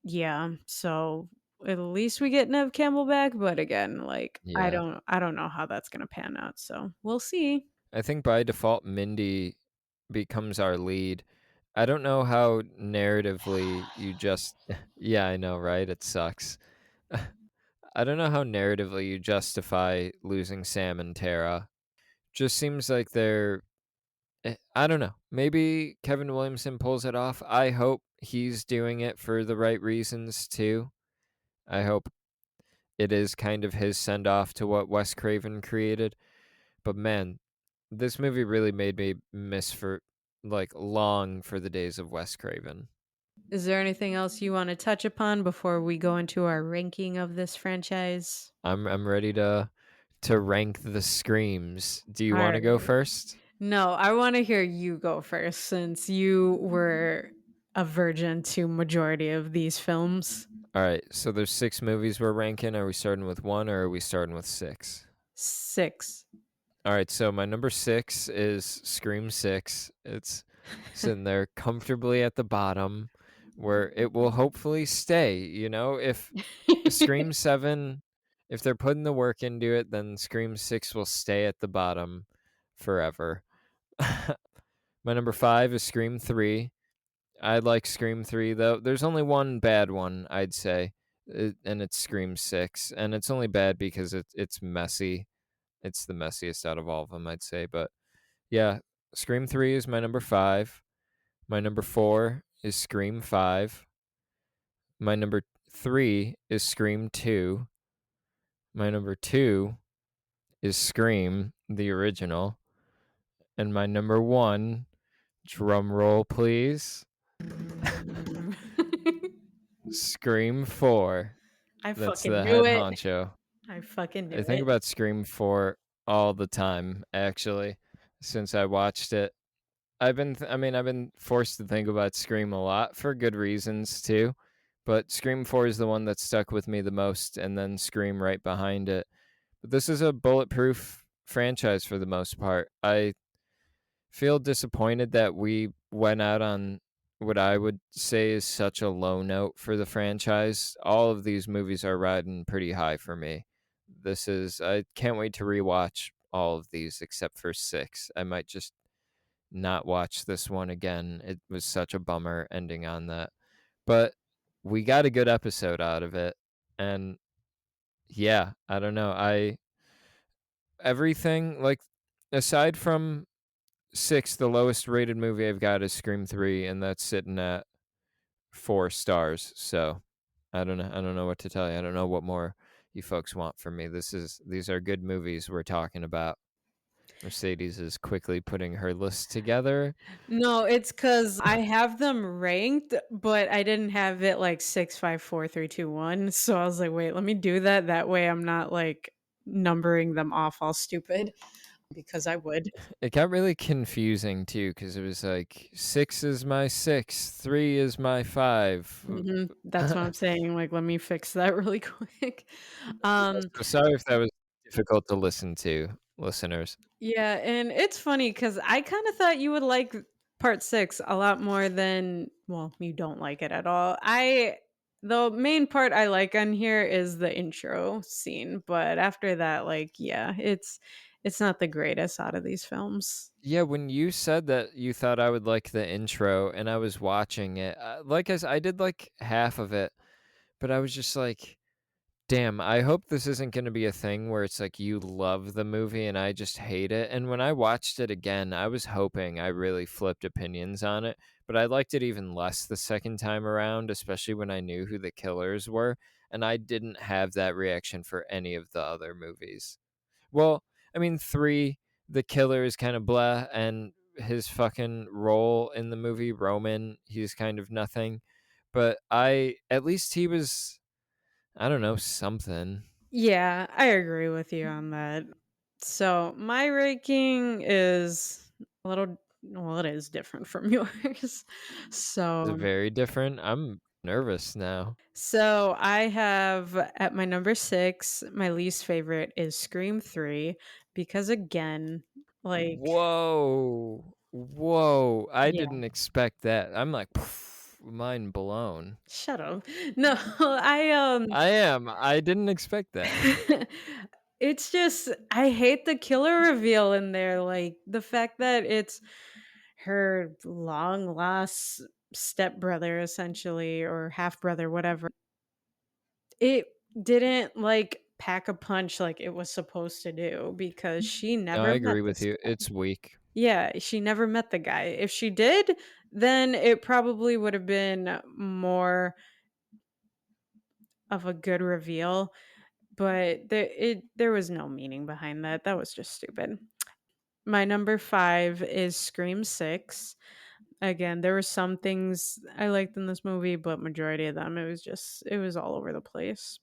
yeah, so at least we get Nev Campbell back, but again, like, I Yeah. don't I don't know how that's gonna pan out, so we'll see. I think by default, Mindy becomes our lead. I don't know how narratively you just. Yeah, I know, right? It sucks. I don't know how narratively you justify losing Sam and Tara. Just seems like they're. I don't know. Maybe Kevin Williamson pulls it off. I hope he's doing it for the right reasons too. I hope it is kind of his send off to what Wes Craven created. But man, this movie really made me miss for like long for the days of Wes Craven. Is there anything else you wanna touch upon before we go into our ranking of this franchise? I'm ready to rank the screams. Do you want to go Alright. first? No, I wanna hear you go first since you were a virgin to majority of these films. All right, so there's 6 movies we're ranking. Are we starting with 1 or are we starting with 6? 6. All right, so my number 6 is Scream 6. It's sitting there comfortably at the bottom where it will hopefully stay, if Scream 7, if they're putting the work into it, then Scream 6 will stay at the bottom forever. My number 5 is Scream 3. I like Scream 3 though. There's only one bad one, I'd say, and it's Scream 6, and it's only bad because it's messy. It's the messiest out of all of them, I'd say, but yeah, Scream 3 is my number 5. My number 4 is Scream 5. My number 3 is Scream 2. My number 2 is Scream, the original. And my number 1, drum roll please, Scream 4. I That's fucking the knew head it. honcho. I fucking I knew think it. about Scream 4 all the time, actually, since I watched it. I've been forced to think about Scream a lot for good reasons too, but Scream 4 is the one that stuck with me the most, and then Scream right behind it. But this is a bulletproof franchise for the most part. I feel disappointed that we went out on what I would say is such a low note for the franchise. All of these movies are riding pretty high for me. I can't wait to rewatch all of these except for 6. I might just not watch this one again. It was such a bummer ending on that. But we got a good episode out of it. And yeah, I don't know. Everything, like, aside from 6, the lowest rated movie I've got is Scream 3, and that's sitting at 4 stars. So I don't know. I don't know what to tell you. I don't know what more you folks want from me. These are good movies we're talking about. Mercedes is quickly putting her list together. No, it's because I have them ranked, but I didn't have it like 6, 5, 4, 3, 2, 1. So I was like, wait, let me do that. That way I'm not like numbering them off all stupid because I would. It got really confusing too because it was like 6 is my 6, 3 is my 5. That's what I'm saying. Like, let me fix that really quick. Yeah, Um, so sorry if that was difficult to listen to, listeners. Yeah, and it's funny because I kinda thought you would like part 6 a lot more than well, you don't like it at all. The main part I like on here is the intro scene, but after that, like, yeah, it's not the greatest out of these films. Yeah, when you said that you thought I would like the intro and I was watching it, like I did like half of it, but I was just like, damn, I hope this isn't gonna be a thing where it's like you love the movie and I just hate it. And when I watched it again, I was hoping I really flipped opinions on it, but I liked it even less the second time around, especially when I knew who the killers were. And I didn't have that reaction for any of the other movies. Well, I mean, three, the killer is kind of blah, and his fucking role in the movie, Roman, he's kind of nothing. But at least he was, I don't know, something. Yeah, I agree with you on that. So, my ranking is a little well, it is different from yours. It's So very different. I'm nervous now. So I have at my number 6, my least favorite is Scream 3 because again, like Whoa. Whoa. I yeah, didn't expect that. I'm like, mind blown. shut up. No, I I am. I didn't expect that. it's just I hate the killer reveal in there, like the fact that it's her long lost stepbrother essentially or half brother, whatever. It didn't, like, pack a punch like it was supposed to do because she No, I never met agree with this you. guy. It's weak. Yeah, she never met the guy. If she did, then it probably would have been more of a good reveal, but there was no meaning behind that. That was just stupid. My number 5 is Scream 6. Again, there were some things I liked in this movie, but majority of them, it was all over the place.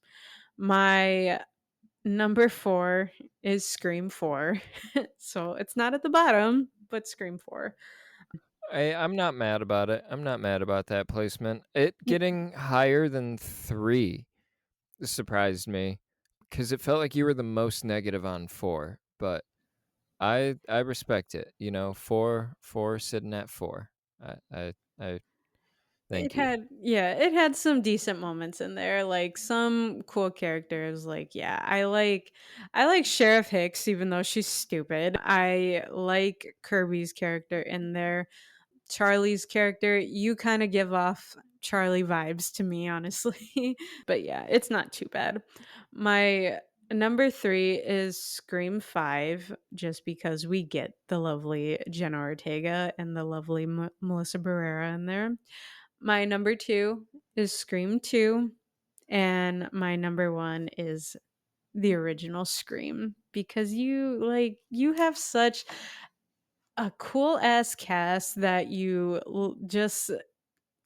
My number 4 is Scream 4. So, it's not at the bottom, but Scream 4. I'm not mad about it. I'm not mad about that placement. It Y getting higher than 3 surprised me because it felt like you were the most negative on 4, but I respect it. 4 sitting at 4. I It thank you. had yeah, it had some decent moments in there, like, some cool characters, like, yeah, I like Sheriff Hicks even though she's stupid. I like Kirby's character in there. Charlie's character, you kinda give off Charlie vibes to me, honestly. But yeah, it's not too bad. My number 3 is Scream 5, just because we get the lovely Jenna Ortega and the lovely Melissa Barrera in there. My number 2 is Scream 2, and my number 1 is the original Scream, because you have such a cool ass cast that just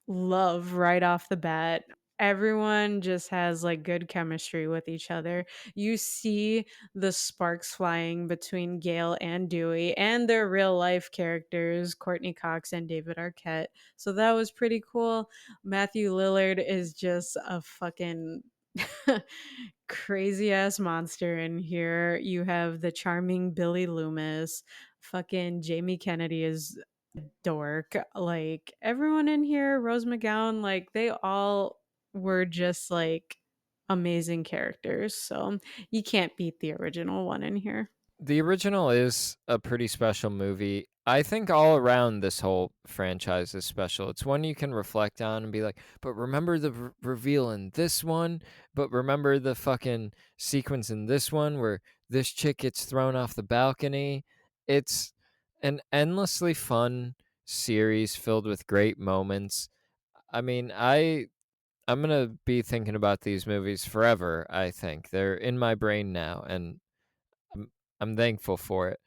love right off the bat. Everyone just has like good chemistry with each other. You see the sparks flying between Gail and Dewey and their real life characters, Courtney Cox and David Arquette. So that was pretty cool. Matthew Lillard is just a fucking crazy ass monster in here. You have the charming Billy Loomis. Fucking Jamie Kennedy is dork. Like everyone in here, Rose McGowan, like they all were just like amazing characters. So you can't beat the original one in here. The original is a pretty special movie. I think all around this whole franchise is special. It's one you can reflect on and be like, but remember the reveal in this one? But remember the fucking sequence in this one where this chick gets thrown off the balcony? It's an endlessly fun series filled with great moments. I mean, I'm going to be thinking about these movies forever, I think. They're in my brain now and I'm I'm thankful for it.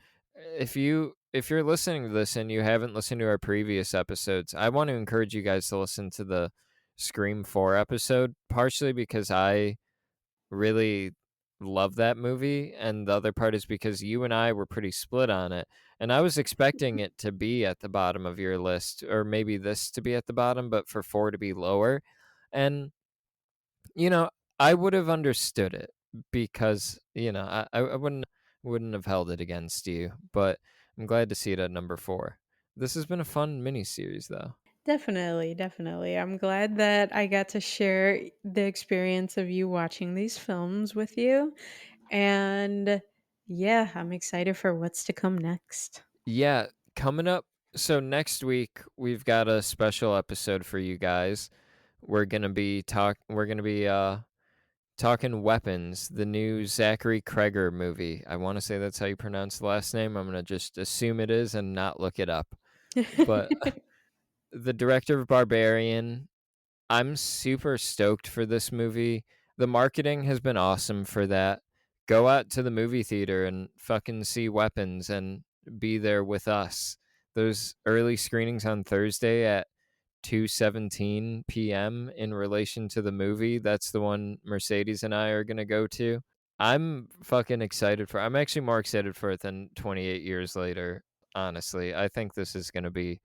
If you're listening to this and you haven't listened to our previous episodes, I want to encourage you guys to listen to the Scream 4 episode, partially because I really love that movie, and the other part is because you and I were pretty split on it. And I was expecting it to be at the bottom of your list, or maybe this to be at the bottom, but for 4 to be lower. And, you know, I would have understood it because, I wouldn't have held it against you, but I'm glad to see it at number 4. This has been a fun mini series, though. Definitely, definitely. I'm glad that I got to share the experience of you watching these films with you. And yeah, I'm excited for what's to come next. Yeah, coming up, so next week we've got a special episode for you guys. We're gonna be talking Weapons, the new Zachary Cregger movie. I want to say that's how you pronounce the last name. I'm gonna just assume it is and not look it up. But the director of Barbarian, I'm super stoked for this movie. The marketing has been awesome for that. Go out to the movie theater and fucking see Weapons and be there with us. Those early screenings on Thursday at 2:17 p.m. in relation to the movie, that's the one Mercedes and I are going to go to. I'm actually more excited for it than 28 years later, honestly. I think this is going to be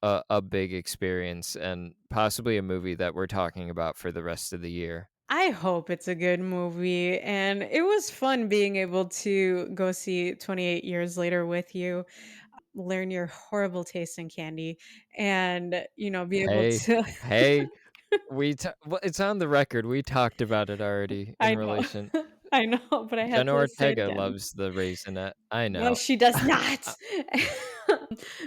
a big experience and possibly a movie that we're talking about for the rest of the year. I hope it's a good movie. And it was fun being able to go see 28 years later with you, learn your horrible taste in candy, and, be able Hey, to. hey, well, it's on the record. We talked about it already in I know. relation. I know, but I had Jenna to say it Ortega again. loves the raisinette. I No, know. she does Uh, not.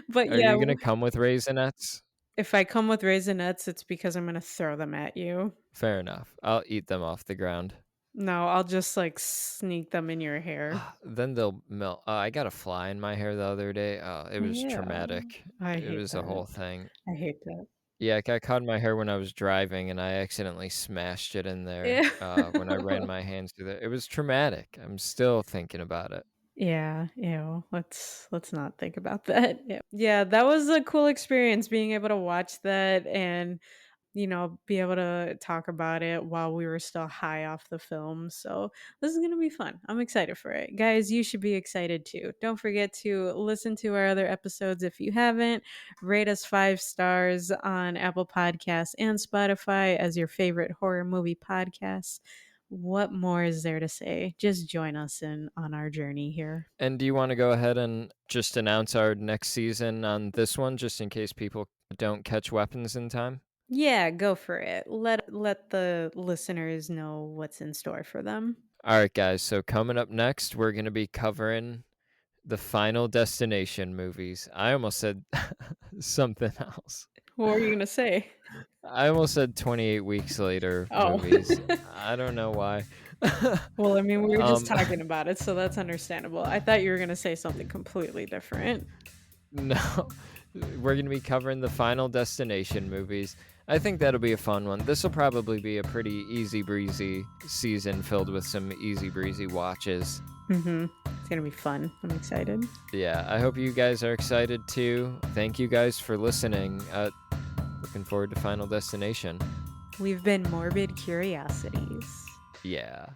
But Are yeah, you gonna come with Raisinets? if I come with Raisinets, it's because I'm gonna throw them at you. Fair enough. I'll eat them off the ground. No, I'll just, like, sneak them in your hair. Then they'll melt. I got a fly in my hair the other day. It was Yeah. traumatic. I It hate was a that. whole thing. I hate that. Yeah, it got caught in my hair when I was driving, and I accidentally smashed it in there, Ew. when I ran my hands through there. It was traumatic. I'm still thinking about it. Yeah, ew. Let's not think about that. Yeah. Yeah, that was a cool experience being able to watch that and be able to talk about it while we were still high off the film. So, this is going to be fun. I'm excited for it. Guys, you should be excited too. Don't forget to listen to our other episodes if you haven't. Rate us 5 stars on Apple Podcasts and Spotify as your favorite horror movie podcast. What more is there to say? Just join us in on our journey here. And do you wanna go ahead and just announce our next season on this one, just in case people don't catch Weapons in time? Yeah, go for it. Let the listeners know what's in store for them. Alright, guys, so coming up next, we're gonna be covering the Final Destination movies. I almost said something else. What were you gonna say? I almost said 28 Weeks Later Oh. movies. I don't know why. Well, I mean, we were just Um, talking about it, so that's understandable. I thought you were gonna say something completely different. no, we're gonna be covering the Final Destination movies. I think that'll be a fun one. This will probably be a pretty easy breezy season filled with some easy breezy watches. It's gonna be fun. I'm excited. Yeah, I hope you guys are excited too. Thank you guys for listening. Looking forward to Final Destination. We've been Morbid Curiosities. Yeah.